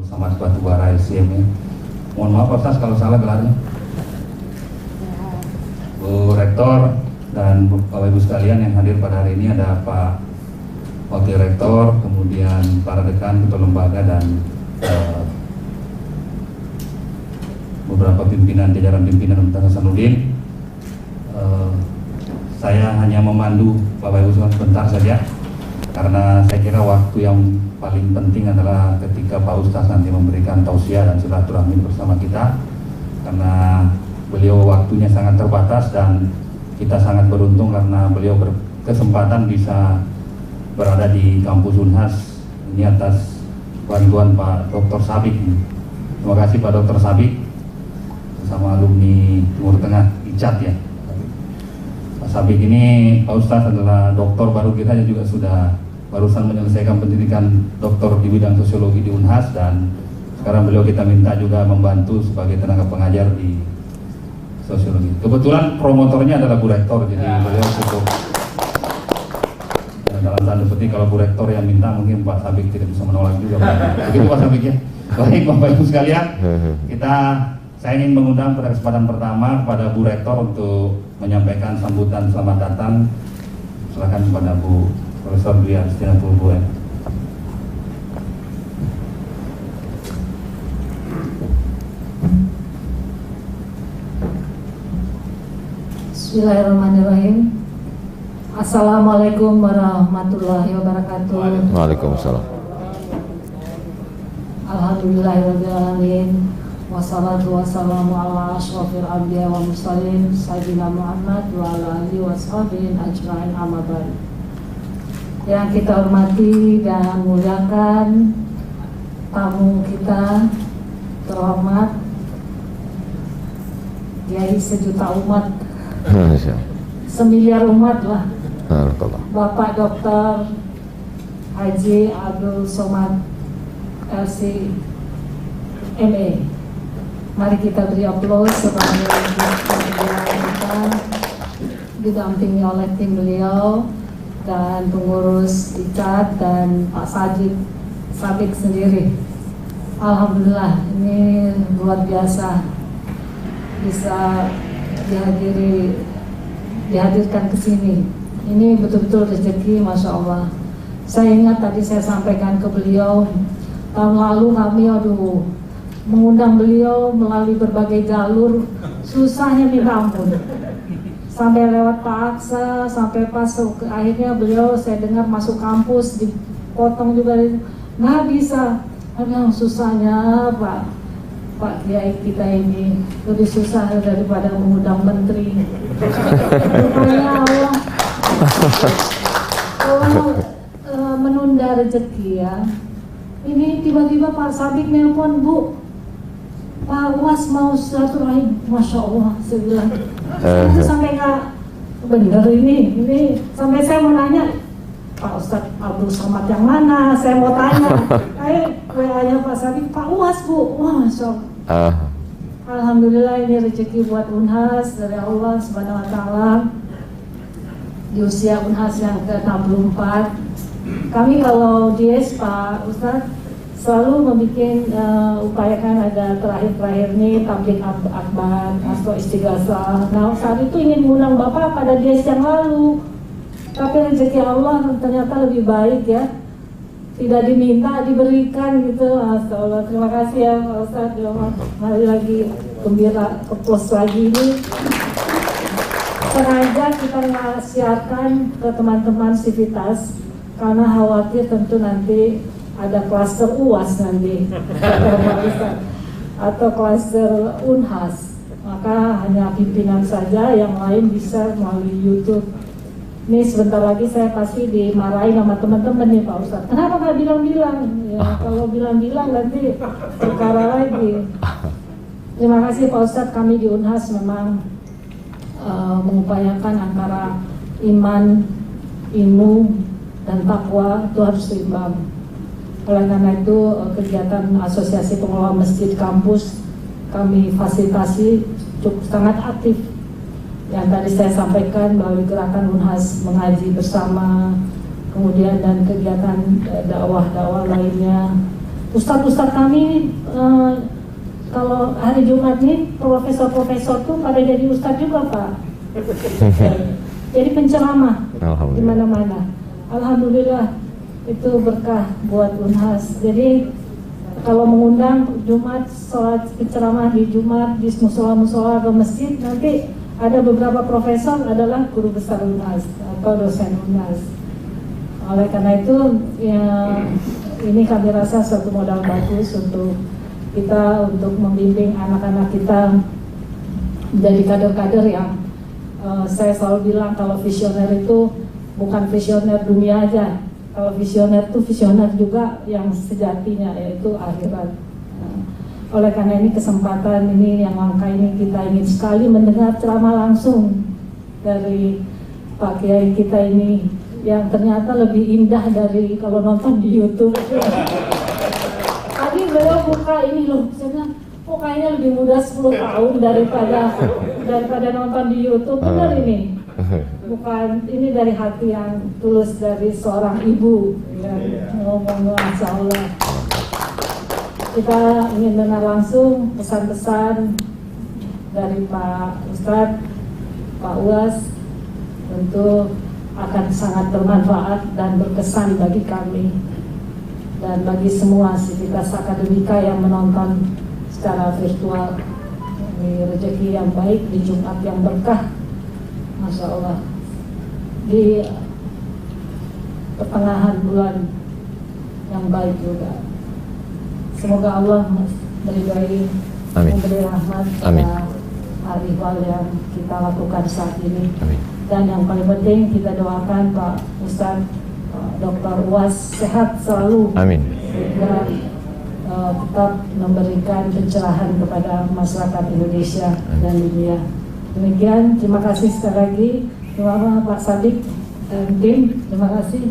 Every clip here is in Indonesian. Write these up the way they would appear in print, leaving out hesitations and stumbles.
bersama Batubara LCM ya. Mohon maaf Pak Ustaz kalau salah gelarnya. Bu Rektor dan Bapak Ibu sekalian yang hadir pada hari ini, ada Pak Wakil Rektor, kemudian para dekan, ketua lembaga, dan beberapa pimpinan, jajaran pimpinan Universitas Hasanuddin. Saya hanya memandu Bapak Ibu sekalian sebentar saja, karena saya kira waktu yang paling penting adalah ketika Pak Ustaz nanti memberikan tausiah dan silaturahmi bersama kita, karena beliau waktunya sangat terbatas dan kita sangat beruntung karena beliau berkesempatan bisa berada di kampus Unhas ini atas bantuan Pak Dr. Sabik. Terima kasih Pak Dr. Sabik bersama alumni Timur Tengah ICAT ya. Pak Sabik ini, Pak Ustaz adalah doktor baru kita yang juga sudah barusan menyelesaikan pendidikan doktor di bidang sosiologi di Unhas, dan sekarang beliau kita minta juga membantu sebagai tenaga pengajar di sosiologi. Kebetulan promotornya adalah Bu Rektor, jadi beliau cukup dalam tanda petik kalau Bu Rektor yang minta mungkin Pak Sabik tidak bisa menolak juga. Begitu Pak Sabik ya. Baik Bapak Ibu sekalian, saya ingin mengundang pada kesempatan pertama kepada Bu Rektor untuk menyampaikan sambutan selamat datang. Silakan kepada Bu Profesor Dwi Aristina Purboen. Bismillahirrahmanirrahim. Assalamualaikum warahmatullahi wabarakatuh. Waalaikumsalam. Alhamdulillahirrahmanirrahim. Wassalatu wassalamu ala ashrafil anbiya wa mursalin Sayyidina Muhammad wa ala alihi washabihi ajma'in, amma ba'd. Yang kita hormati dan muliakan tamu kita terhormat Kiai sejuta umat, semiliar umat lah, Bapak Dr. Haji Abdul Somad LC MA. Mari kita beri aplaus sebagai kita didampingi oleh tim beliau dan pengurus ICAT dan Pak Sabik sendiri. Alhamdulillah, ini luar biasa bisa dihadirkan ke sini. Ini betul-betul rezeki, Masya Allah. Saya ingat tadi saya sampaikan ke beliau, tahun lalu kami mengundang beliau melalui berbagai jalur, susahnya minta ampun. Sampai lewat Pak Aksa, sampai pas akhirnya beliau saya dengar masuk kampus, dipotong juga, nggak bisa. Aduh, susahnya Pak Kiai kita ini lebih susah daripada mengundang menteri. Rupanya Allah menunda rezeki ya. Ini tiba-tiba Pak Sabik nelpon, Bu, Pak Uas mau silaturahim. Masya Allah, saya bilang. Sampai nggak bener ini sampai saya mau nanya, Pak Ustadz Abdul Somad yang mana? Saya mau tanya. WA-nya Pak Sabik, Pak Uas Bu. Wah, Masya Allah. Alhamdulillah, ini rezeki buat Unhas dari Allah Subhanahu Wa Taala. Di usia Unhas yang ke-64, kami kalau DS Pak Ustadz selalu upayakan ada terakhir ini tablik akbar atau istighosah. Nah, saat itu ingin mengundang Bapak pada DS yang lalu, tapi rezeki Allah ternyata lebih baik ya, tidak diminta diberikan gitu. Astagfirullah. Terima kasih ya Pak Ustadz. Mari lagi gembira plus lagi ini. Sengaja kita siarkan ke teman-teman Sivitas karena khawatir tentu nanti ada klaster UAS nanti atau klaster Unhas, maka hanya pimpinan saja, yang lain bisa melalui YouTube. Ini sebentar lagi saya pasti dimarahin sama teman-teman nih Pak Ustadz, kenapa nggak bilang-bilang? Ya kalau bilang-bilang nanti perkara lagi. Terima kasih Pak Ustadz, kami di Unhas memang mengupayakan antara iman, ilmu, dan takwa itu harus seimbang. Oleh karena itu kegiatan Asosiasi Pengelola Masjid Kampus kami fasilitasi cukup sangat aktif. Yang tadi saya sampaikan melalui gerakan Unhas mengaji bersama, kemudian dan kegiatan dakwah-dakwah lainnya. Ustadz-ustadz kami kalau hari Jumat ini profesor-profesor tuh pada jadi ustadz juga Pak. Jadi penceramah di mana-mana. Alhamdulillah itu berkah buat Unhas. Jadi kalau mengundang Jumat, sholat penceramah di Jumat di musola-musola atau masjid, nanti ada beberapa profesor adalah guru besar Unhas atau dosen Unhas. Oleh karena itu ya, ini kami rasa suatu modal bagus untuk kita untuk membimbing anak-anak kita menjadi kader-kader yang saya selalu bilang kalau visioner itu bukan visioner dunia aja, kalau visioner itu visioner juga yang sejatinya yaitu akhirat. Oleh karena ini kesempatan ini yang langka ini kita ingin sekali mendengar ceramah langsung dari Pak Kiai kita ini yang ternyata lebih indah dari kalau nonton di YouTube. Tadi beliau buka ini loh, saya bilang, kok kayaknya lebih muda 10 tahun daripada nonton di YouTube. Benar ini, bukan ini dari hati yang tulus dari seorang ibu yang ngomong Masya Allah. Kita ingin dengar langsung pesan-pesan dari Pak Ustadz, Pak Uwas, tentu akan sangat bermanfaat dan berkesan bagi kami dan bagi semua sivitas akademika yang menonton secara virtual. Ini rezeki yang baik di Jumat yang berkah, Masya Allah, di pertengahan bulan yang baik juga. Semoga Allah meridai, memberi rahmat pada hari yang kita lakukan saat ini. Amin. Dan yang paling penting kita doakan Pak Ustadz Dr. Uwas sehat selalu. Amin. Sehingga tetap memberikan pencerahan kepada masyarakat Indonesia dan dunia. Demikian, terima kasih sekali lagi. Terima kasih Pak Sadik dan tim. Terima kasih.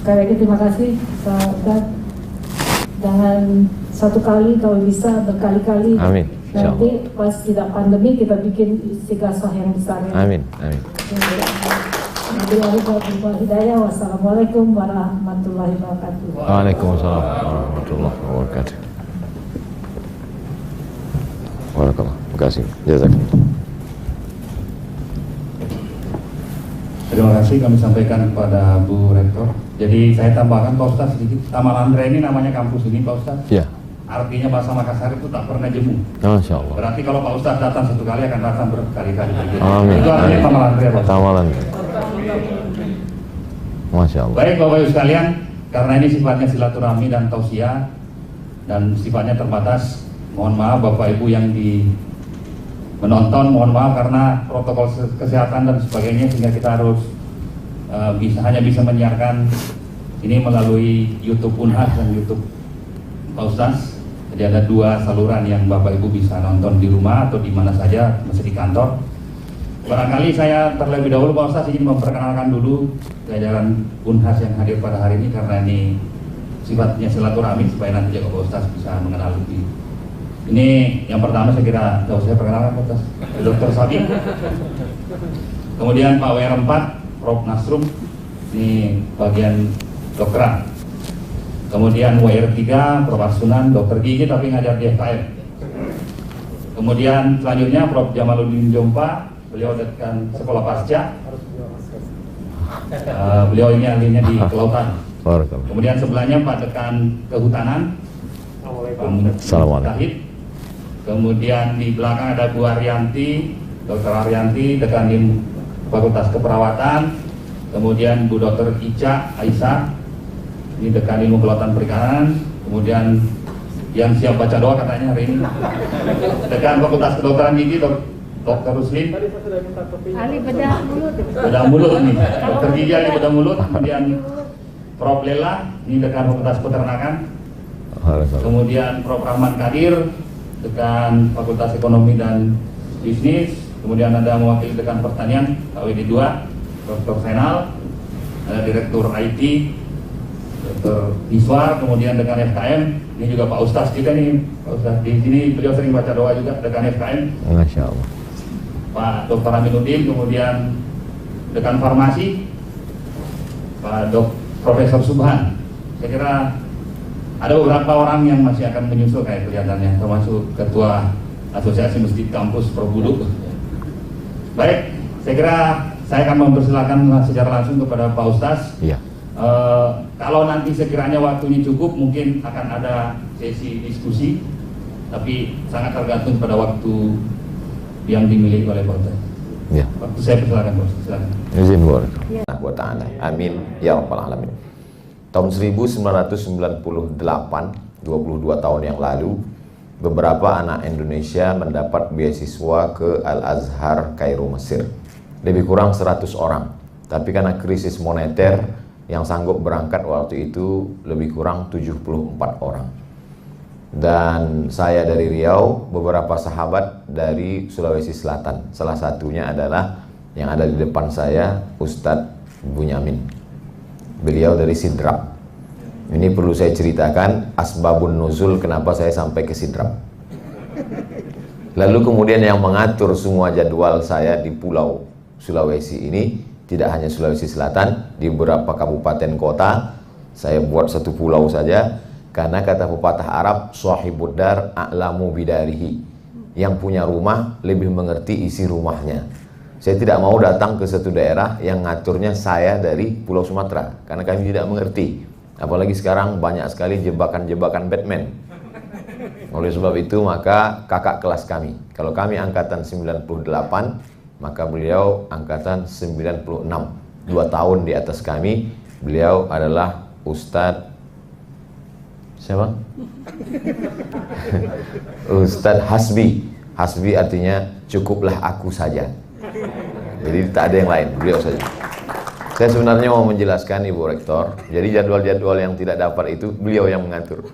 Sekali lagi terima kasih Pak Ustadz. Jangan satu kali, kalau bisa berkali-kali. Amin. Nanti pas tidak pandemi kita bikin istighosah yang besar. Amin. Amin. Wassalamualaikum warahmatullahi wabarakatuh. Waalaikumsalam warahmatullahi wabarakatuh. Waalaikumsalam. Terima kasih. Jazakallah. Terima kasih kami sampaikan kepada Bu Rektor. Jadi saya tambahkan Pak Ustadz sedikit. Taman Andre ini namanya kampus ini Pak Ustadz. Iya. Artinya bahasa Makassar itu tak pernah jemu. Masya Allah. Berarti kalau Pak Ustadz datang satu kali akan datang berkali-kali. Amin. Itu artinya Taman Andre Pak. Taman Andre. Masya Allah. Baik Bapak Ibu sekalian, karena ini sifatnya silaturahmi dan tausiah dan sifatnya terbatas, mohon maaf Bapak Ibu yang menonton, mohon maaf karena protokol kesehatan dan sebagainya sehingga kita harus hanya bisa menyiarkan ini melalui YouTube Unhas dan YouTube Pak Ustadz. Jadi ada dua saluran yang Bapak Ibu bisa nonton di rumah atau di mana saja, masih di kantor. Barangkali saya terlebih dahulu Pak Ustadz ingin memperkenalkan dulu jajaran Unhas yang hadir pada hari ini karena ini sifatnya silaturahmi supaya nanti juga Pak Ustadz bisa mengenal lebih. Ini yang pertama saya kira saya perkenalkan Pak Ustadz, Dr. Sadik. Kemudian Pak WR4, Prof. Nasrum, ini bagian dokteran. Kemudian WR3, Prof. Arsunan, dokter gigi tapi ngajar di FKM. Kemudian selanjutnya Prof. Jamaluddin Jompa, beliau dekan sekolah pasca. Beliau ini ahlinya di kelautan. Kemudian sebelahnya Pak Dekan Kehutanan, Assalamualaikum. Kemudian di belakang ada Bu Arianti, Dr. Arianti, Dekan Fakultas Keperawatan. Kemudian Bu Dr. Ica Aisyah, ini Dekan Ilmu Kelautan Perikanan. Kemudian yang siap baca doa katanya hari ini Dekan Fakultas Kedokteran Gigi Dr. Ruslim. Ali bedah mulut. Bedah mulut nih, dokter gigi Ali bedah mulut. Kemudian Prof. Lela, ini Dekan Fakultas Peternakan. Kemudian Prof. Rahman Kadir, Dekan Fakultas Ekonomi dan Bisnis. Kemudian ada mewakili Dekan Pertanian KWD 2, Dr. Senal. Ada Direktur IT, Dr. Iswar. Kemudian Dekan FKM, ini juga Pak Ustadz juga nih. Pak Ustadz di sini beliau sering baca doa juga, Dekan FKM. Masya Allah. Pak Dr. Aminuddin, kemudian Dekan Farmasi, Pak Profesor Subhan. Saya kira Ada beberapa orang yang masih akan menyusul kayak kelihatannya, termasuk Ketua Asosiasi Masjid Kampus Perbuduk. Baik, saya kira saya akan mempersilakan secara langsung kepada Pak Ustaz. Iya. Kalau nanti sekiranya waktunya cukup, mungkin akan ada sesi diskusi, tapi sangat tergantung pada waktu yang dimiliki oleh Pak Ustaz. Iya. Waktu saya persilakan, Pak Ustaz. Silakan. Izin wa ta'ala. Amin ya rabbal alamin. Tahun 1998, 22 tahun yang lalu, beberapa anak Indonesia mendapat beasiswa ke Al-Azhar Kairo, Mesir. Lebih kurang 100 orang. Tapi karena krisis moneter, yang sanggup berangkat waktu itu lebih kurang 74 orang. Dan saya dari Riau, beberapa sahabat dari Sulawesi Selatan. Salah satunya adalah yang ada di depan saya, Ustadz Bunyamin. Beliau dari Sidrap. Ini perlu saya ceritakan asbabun nuzul kenapa saya sampai ke Sidrap. Lalu kemudian yang mengatur semua jadwal saya di Pulau Sulawesi ini, tidak hanya Sulawesi Selatan, di beberapa kabupaten kota, saya buat satu pulau saja, karena kata pepatah Arab, Shahibud dar a'lamu bidarihi. Yang punya rumah lebih mengerti isi rumahnya. Saya tidak mau datang ke satu daerah yang ngaturnya saya dari Pulau Sumatera, karena kami tidak mengerti. Apalagi sekarang banyak sekali jebakan-jebakan Batman. Oleh sebab itu maka kakak kelas kami, kalau kami angkatan 98, maka beliau angkatan 96, 2 tahun di atas kami. Beliau adalah Ustadz siapa? Ustadz Hasbi. Hasbi artinya cukuplah aku saja. Jadi tak ada yang lain, beliau saja. Saya sebenarnya mau menjelaskan Ibu Rektor, jadi jadwal-jadwal yang tidak dapat itu beliau yang mengatur.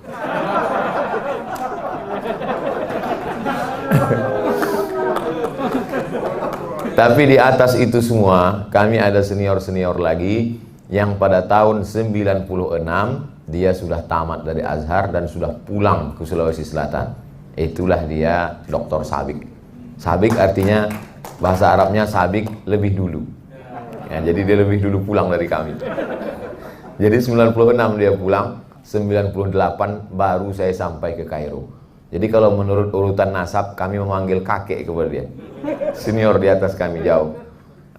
Tapi di atas itu semua, kami ada senior-senior lagi yang pada tahun 96 dia sudah tamat dari Azhar dan sudah pulang ke Sulawesi Selatan. Itulah dia Dr. Sabik. Sabik artinya bahasa Arabnya sabik, lebih dulu. Ya, jadi dia lebih dulu pulang dari kami. Jadi 96 dia pulang, 98 baru saya sampai ke Kairo. Jadi kalau menurut urutan nasab, kami memanggil kakek kepada dia. Senior di atas kami jauh.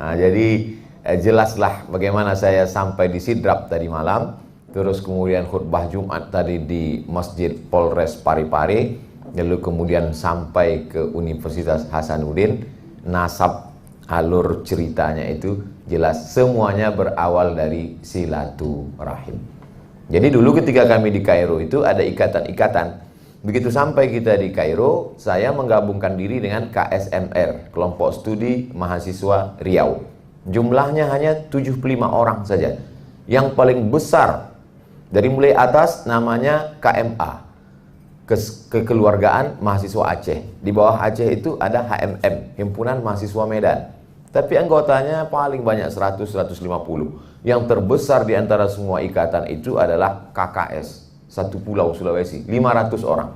Nah, jadi jelaslah bagaimana saya sampai di Sidrap tadi malam. Terus kemudian khutbah Jumat tadi di Masjid Polres Parepare. Lalu kemudian sampai ke Universitas Hasanuddin. Nasab alur ceritanya itu jelas, semuanya berawal dari silaturahim. Jadi dulu ketika kami di Kairo itu ada ikatan-ikatan. Begitu sampai kita di Kairo, saya menggabungkan diri dengan KSMR, Kelompok Studi Mahasiswa Riau. Jumlahnya hanya 75 orang saja. Yang paling besar dari mulai atas namanya KMA, Kekeluargaan Mahasiswa Aceh. Di bawah Aceh itu ada HMM, Himpunan Mahasiswa Medan. Tapi anggotanya paling banyak 100-150. Yang terbesar di antara semua ikatan itu adalah KKS, satu pulau Sulawesi, 500 orang.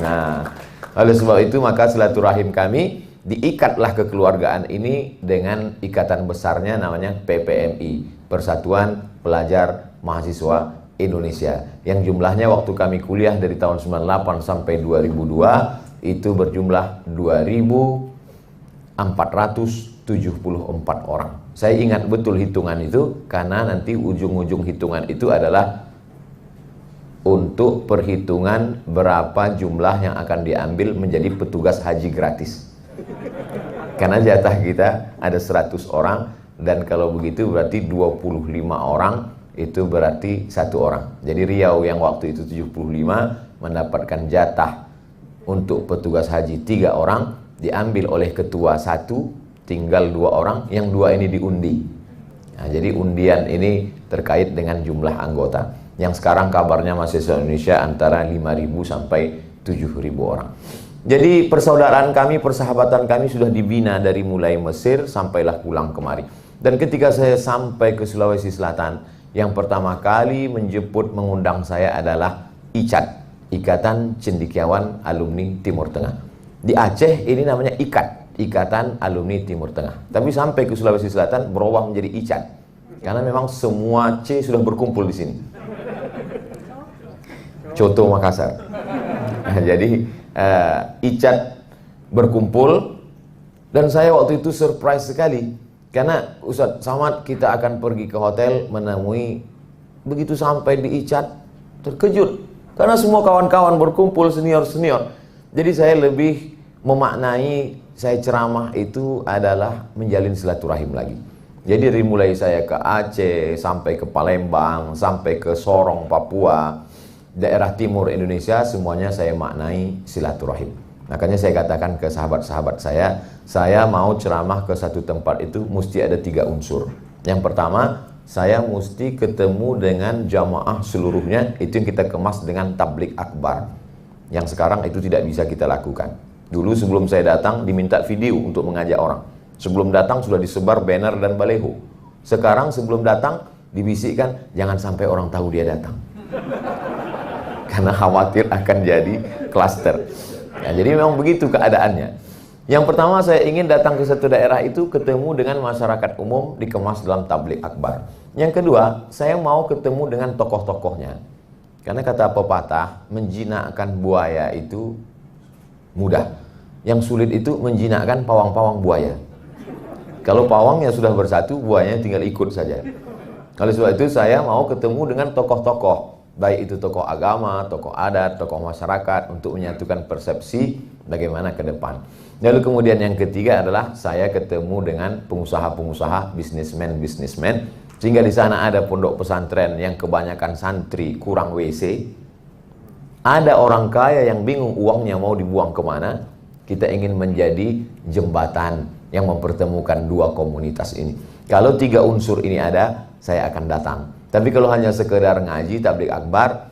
Nah, oleh sebab itu maka silaturahim kami diikatlah kekeluargaan ini dengan ikatan besarnya namanya PPMI, Persatuan Pelajar Mahasiswa Indonesia, yang jumlahnya waktu kami kuliah dari tahun 98 sampai 2002 itu berjumlah 2.474 orang. Saya ingat betul hitungan itu karena nanti ujung-ujung hitungan itu adalah untuk perhitungan berapa jumlah yang akan diambil menjadi petugas haji gratis. Karena jatah kita ada 100 orang dan kalau begitu berarti 25 orang itu berarti 1 orang. Jadi Riau yang waktu itu 75 mendapatkan jatah untuk petugas haji 3 orang, diambil oleh ketua 1, tinggal 2 orang, yang 2 ini diundi. Nah, jadi undian ini terkait dengan jumlah anggota. Yang sekarang kabarnya mahasiswa Indonesia antara 5.000 sampai 7.000 orang. Jadi persaudaraan kami, persahabatan kami sudah dibina dari mulai Mesir sampailah pulang kemari. Dan ketika saya sampai ke Sulawesi Selatan, yang pertama kali menjemput mengundang saya adalah ICAT, Ikatan Cendekiawan Alumni Timur Tengah. Di Aceh ini namanya IKAT, Ikatan Alumni Timur Tengah. Tapi sampai ke Sulawesi Selatan berubah menjadi ICAT, karena memang semua C sudah berkumpul di sini. Coto Makassar. Jadi Icat berkumpul dan saya waktu itu surprise sekali karena Ustadz Somad kita akan pergi ke hotel menemui, begitu sampai di Icat terkejut karena semua kawan-kawan berkumpul senior-senior. Jadi saya lebih memaknai saya ceramah itu adalah menjalin silaturahim lagi. Jadi dari mulai saya ke Aceh sampai ke Palembang sampai ke Sorong Papua, daerah timur Indonesia semuanya saya maknai silaturahim. Makanya saya katakan ke sahabat-sahabat saya mau ceramah ke satu tempat itu mesti ada 3 unsur. Yang pertama, saya mesti ketemu dengan jamaah seluruhnya, itu yang kita kemas dengan tablik akbar. Yang sekarang itu tidak bisa kita lakukan. Dulu sebelum saya datang diminta video untuk mengajak orang. Sebelum datang sudah disebar banner dan baleho. Sekarang sebelum datang dibisikkan jangan sampai orang tahu dia datang. Karena khawatir akan jadi klaster. Ya, jadi memang begitu keadaannya. Yang pertama saya ingin datang ke satu daerah itu ketemu dengan masyarakat umum dikemas dalam tablik akbar. Yang kedua, saya mau ketemu dengan tokoh-tokohnya. Karena kata pepatah, menjinakkan buaya itu mudah. Yang sulit itu menjinakkan pawang-pawang buaya. Kalau pawangnya sudah bersatu, buayanya tinggal ikut saja. Oleh sebab itu saya mau ketemu dengan tokoh-tokoh, baik itu tokoh agama, tokoh adat, tokoh masyarakat, untuk menyatukan persepsi bagaimana ke depan. Lalu kemudian yang ketiga adalah saya ketemu dengan pengusaha-pengusaha, bisnismen, sehingga di sana ada pondok pesantren yang kebanyakan santri, kurang WC. Ada orang kaya yang bingung uangnya mau dibuang kemana. Kita ingin menjadi jembatan yang mempertemukan dua komunitas ini. Kalau 3 unsur ini ada, saya akan datang. Tapi kalau hanya sekedar ngaji, tablik akbar,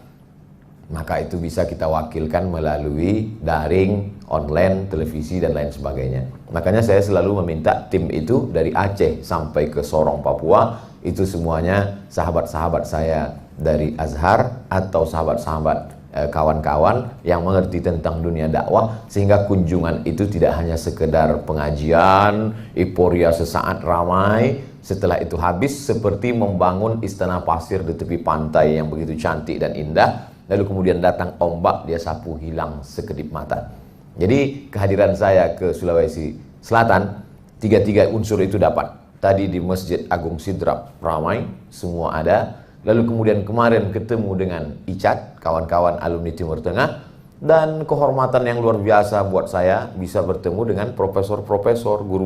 maka itu bisa kita wakilkan melalui daring, online, televisi, dan lain sebagainya. Makanya saya selalu meminta tim itu dari Aceh sampai ke Sorong, Papua, itu semuanya sahabat-sahabat saya dari Azhar atau sahabat-sahabat kawan-kawan yang mengerti tentang dunia dakwah, sehingga kunjungan itu tidak hanya sekedar pengajian, euforia sesaat ramai, setelah itu habis seperti membangun istana pasir di tepi pantai yang begitu cantik dan indah, lalu kemudian datang ombak, dia sapu hilang sekedip mata. Jadi kehadiran saya ke Sulawesi Selatan, 3 unsur itu dapat. Tadi di Masjid Agung Sidrap ramai, semua ada. Lalu kemudian kemarin ketemu dengan Icat, kawan-kawan alumni Timur Tengah, dan kehormatan yang luar biasa buat saya bisa bertemu dengan profesor-profesor, guru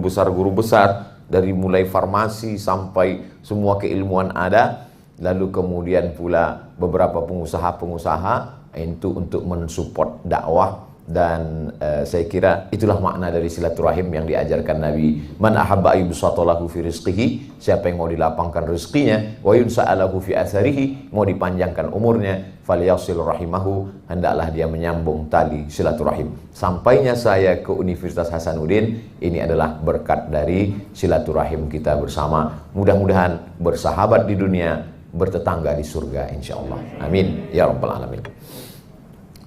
besar dari mulai farmasi sampai semua keilmuan ada. Lalu kemudian pula beberapa pengusaha-pengusaha itu untuk mensupport dakwah. Dan saya kira itulah makna dari silaturahim yang diajarkan Nabi. Man ahabba ayyubsatalahu fi rizqihi, siapa yang mau dilapangkan rezekinya, wa yunsa'alahu fi atharihi, mau dipanjangkan umurnya, falyasil rahimahu, hendaklah dia menyambung tali silaturahim. Sampainya saya ke Universitas Hasanuddin, ini adalah berkat dari silaturahim kita bersama. Mudah-mudahan bersahabat di dunia, bertetangga di surga insyaallah. Amin ya rabbal alamin.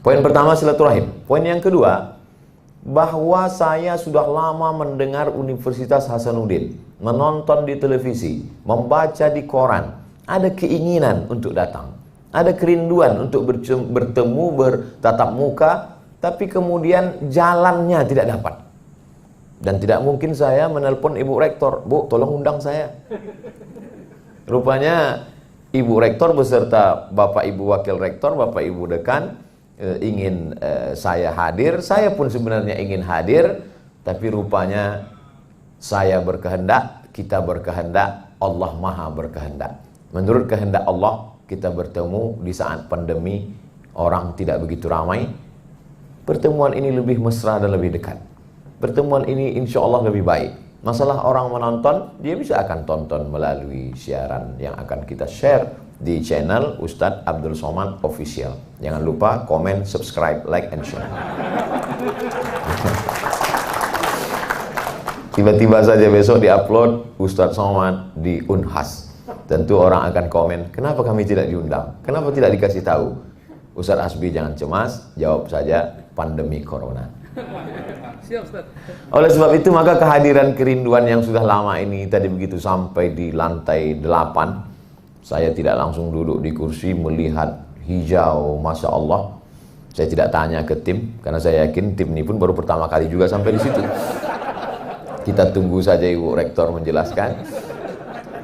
Poin pertama silaturahim. Poin yang kedua, bahwa saya sudah lama mendengar Universitas Hasanuddin, menonton di televisi, membaca di koran, ada keinginan untuk datang, ada kerinduan untuk bertemu, bertatap muka, tapi kemudian jalannya tidak dapat. Dan tidak mungkin saya menelpon Ibu Rektor, Bu, tolong undang saya. Rupanya Ibu Rektor beserta Bapak Ibu Wakil Rektor, Bapak Ibu Dekan ingin saya hadir. Saya pun sebenarnya ingin hadir, tapi rupanya saya berkehendak, kita berkehendak, Allah Maha berkehendak. Menurut kehendak Allah, kita bertemu di saat pandemi, orang tidak begitu ramai. Pertemuan ini lebih mesra dan lebih dekat. Pertemuan ini insya Allah lebih baik. Masalah orang menonton, dia bisa akan tonton melalui siaran yang akan kita share di channel Ustadz Abdul Somad Official. Jangan lupa komen, subscribe, like, and share. Tiba-tiba saja besok diupload Ustadz Somad di Unhas. Tentu orang akan komen, kenapa kami tidak diundang? Kenapa tidak dikasih tahu? Ustadz Asbi jangan cemas, jawab saja, pandemi corona. Oleh sebab itu maka kehadiran kerinduan yang sudah lama ini tadi begitu sampai di lantai 8, saya tidak langsung duduk di kursi melihat hijau, Masya Allah. Saya tidak tanya ke tim, karena saya yakin tim ini pun baru pertama kali juga sampai di situ. Kita tunggu saja Ibu Rektor menjelaskan.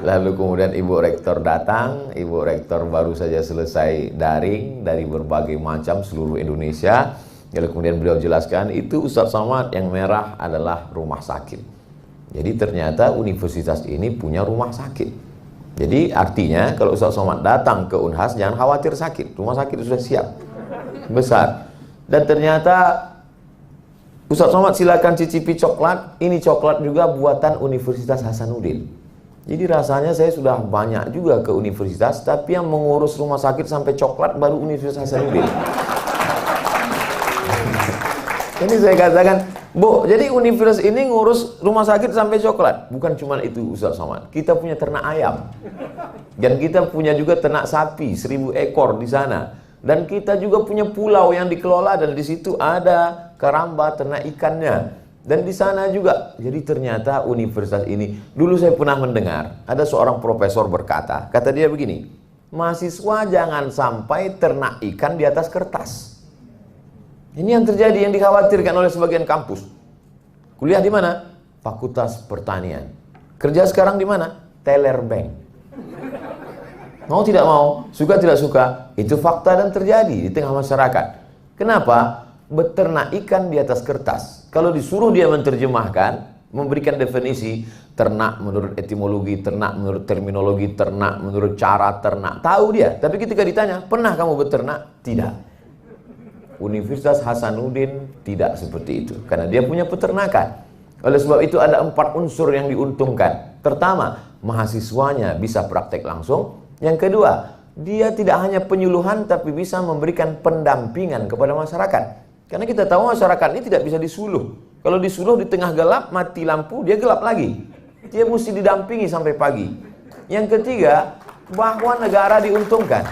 Lalu kemudian Ibu Rektor datang, Ibu Rektor baru saja selesai daring dari berbagai macam seluruh Indonesia. Lalu kemudian beliau jelaskan, itu Ustadz Somad yang merah adalah rumah sakit. Jadi ternyata universitas ini punya rumah sakit. Jadi artinya kalau Ustadz Somad datang ke Unhas, jangan khawatir sakit, rumah sakit sudah siap, besar. Dan ternyata Ustadz Somad silakan cicipi coklat, ini coklat juga buatan Universitas Hasanuddin. Jadi rasanya saya sudah banyak juga ke universitas, tapi yang mengurus rumah sakit sampai coklat baru Universitas Hasanuddin. Ini saya katakan, Bu, jadi universitas ini ngurus rumah sakit sampai coklat. Bukan cuma itu Ustadz Somad, kita punya ternak ayam. Dan kita punya juga ternak sapi, 1000 ekor di sana. Dan kita juga punya pulau yang dikelola dan di situ ada keramba ternak ikannya. Dan di sana juga. Jadi ternyata universitas ini, dulu saya pernah mendengar, ada seorang profesor berkata, kata dia begini, mahasiswa jangan sampai ternak ikan di atas kertas. Ini yang terjadi, yang dikhawatirkan oleh sebagian kampus. Kuliah di mana? Fakultas Pertanian. Kerja sekarang di mana? Teller bank. Mau tidak mau, suka tidak suka, itu fakta dan terjadi di tengah masyarakat. Kenapa? Beternak ikan di atas kertas. Kalau disuruh dia menerjemahkan, memberikan definisi, ternak menurut etimologi, ternak menurut terminologi, ternak menurut cara ternak, tahu dia. Tapi ketika ditanya, pernah kamu beternak? Tidak. Universitas Hasanuddin tidak seperti itu, karena dia punya peternakan. Oleh sebab itu ada 4 unsur yang diuntungkan. Pertama, mahasiswanya bisa praktek langsung. Yang kedua, dia tidak hanya penyuluhan tapi bisa memberikan pendampingan kepada masyarakat. Karena kita tahu masyarakat ini tidak bisa disuluh. Kalau disuluh di tengah gelap, mati lampu, dia gelap lagi. Dia mesti didampingi sampai pagi. Yang ketiga, bahwa negara diuntungkan.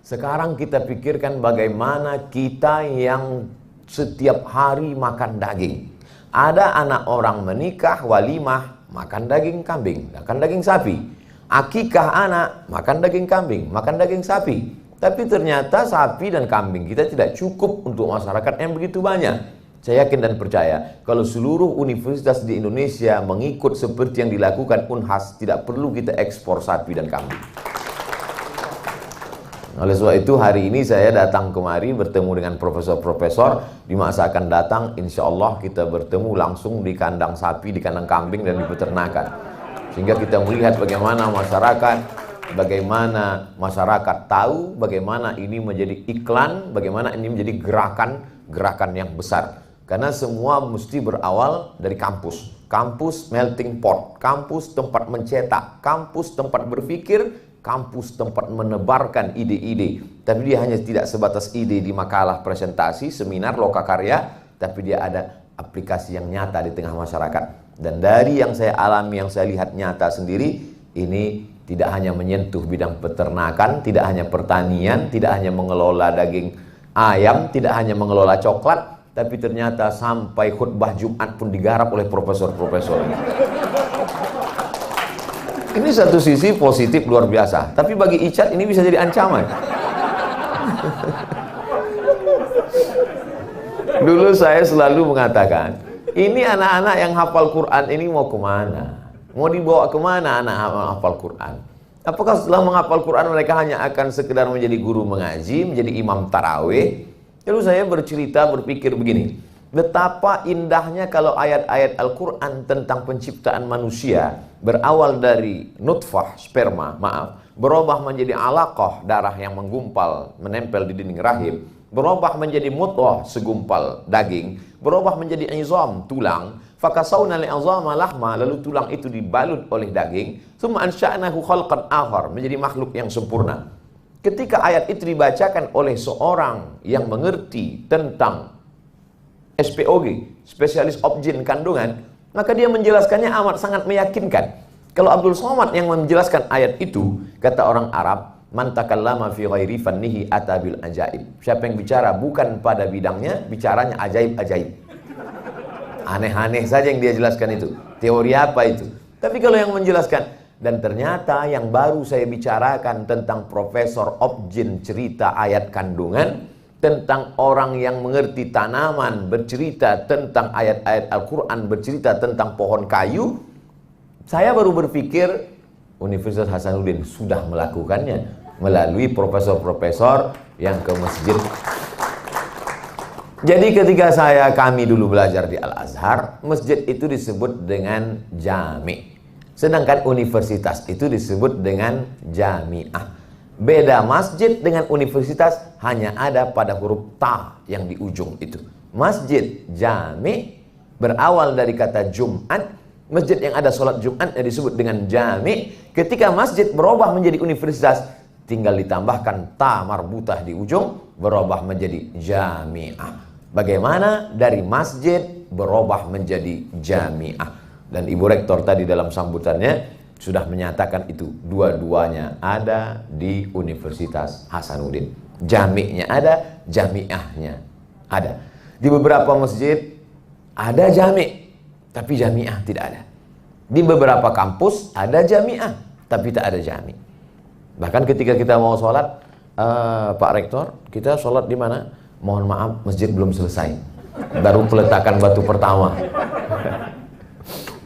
Sekarang kita pikirkan bagaimana kita yang setiap hari makan daging. Ada anak orang menikah, walimah, makan daging kambing, makan daging sapi. Akikah anak, makan daging kambing, makan daging sapi. Tapi ternyata sapi dan kambing kita tidak cukup untuk masyarakat yang begitu banyak. Saya yakin dan percaya, kalau seluruh universitas di Indonesia mengikut seperti yang dilakukan Unhas, tidak perlu kita ekspor sapi dan kambing. Oleh sebab itu hari ini saya datang kemari bertemu dengan profesor-profesor. Di masa akan datang insya Allah kita bertemu langsung di kandang sapi, di kandang kambing dan di peternakan. Sehingga kita melihat bagaimana masyarakat tahu, bagaimana ini menjadi iklan, bagaimana ini menjadi gerakan yang besar. Karena semua mesti berawal dari kampus. Kampus melting pot, kampus tempat mencetak, kampus tempat berpikir, kampus tempat menebarkan ide-ide. Tapi dia hanya tidak sebatas ide di makalah, presentasi, seminar, lokakarya, tapi dia ada aplikasi yang nyata di tengah masyarakat. Dan dari yang saya alami, yang saya lihat nyata sendiri, ini tidak hanya menyentuh bidang peternakan, tidak hanya pertanian, tidak hanya mengelola daging ayam, tidak hanya mengelola coklat, tapi ternyata sampai khutbah Jumat pun digarap oleh profesor-profesor. Ini satu sisi positif luar biasa, tapi bagi Icat ini bisa jadi ancaman. Dulu saya selalu mengatakan, ini anak-anak yang hafal Quran ini mau kemana? Mau dibawa kemana anak hafal Quran? Apakah setelah menghafal Quran mereka hanya akan sekedar menjadi guru mengaji, menjadi imam tarawih? Lalu saya berpikir begini, betapa indahnya kalau ayat-ayat Al-Quran tentang penciptaan manusia berawal dari nutfah, sperma, berubah menjadi alaqah, darah yang menggumpal, menempel di dinding rahim, berubah menjadi mudghah, segumpal daging, berubah menjadi izam, tulang, fakasawna li'izama lahma, lalu tulang itu dibalut oleh daging, tsumma ansha'nahu khalqan akhar, menjadi makhluk yang sempurna. Ketika ayat itu dibacakan oleh seorang yang mengerti tentang SPOG, spesialis obgyn kandungan, maka dia menjelaskannya amat sangat meyakinkan. Kalau Abdul Somad yang menjelaskan ayat itu, kata orang Arab, man takallama fi ghairi fannihi atabil ajaib. Siapa yang bicara bukan pada bidangnya, bicaranya ajaib-ajaib. Aneh-aneh saja yang dia jelaskan itu. Teori apa itu? Tapi kalau yang menjelaskan, Dan ternyata yang baru saya bicarakan tentang Profesor Objin cerita ayat kandungan, tentang orang yang mengerti tanaman bercerita tentang ayat-ayat Al-Quran, bercerita tentang pohon kayu, saya baru berpikir Universitas Hasanuddin sudah melakukannya melalui profesor-profesor yang ke masjid. Jadi ketika kami dulu belajar di Al-Azhar, masjid itu disebut dengan jami'. Sedangkan universitas itu disebut dengan jami'ah. Beda masjid dengan universitas hanya ada pada huruf ta yang di ujung itu. Masjid jami' berawal dari kata Jumat. Masjid yang ada sholat Jumatnya disebut dengan jami'. Ketika masjid berubah menjadi universitas, tinggal ditambahkan ta marbutah di ujung, berubah menjadi jami'ah. Bagaimana dari masjid berubah menjadi jami'ah? Dan Ibu Rektor tadi dalam sambutannya sudah menyatakan itu dua-duanya ada di Universitas Hasanuddin. Jami'nya ada, jami'ahnya ada. Di beberapa masjid ada jami', tapi jami'ah tidak ada. Di beberapa kampus ada jami'ah, tapi tak ada jami'. Bahkan ketika kita mau sholat, Pak Rektor, kita sholat di mana? Mohon maaf, masjid belum selesai. Baru peletakan batu pertama.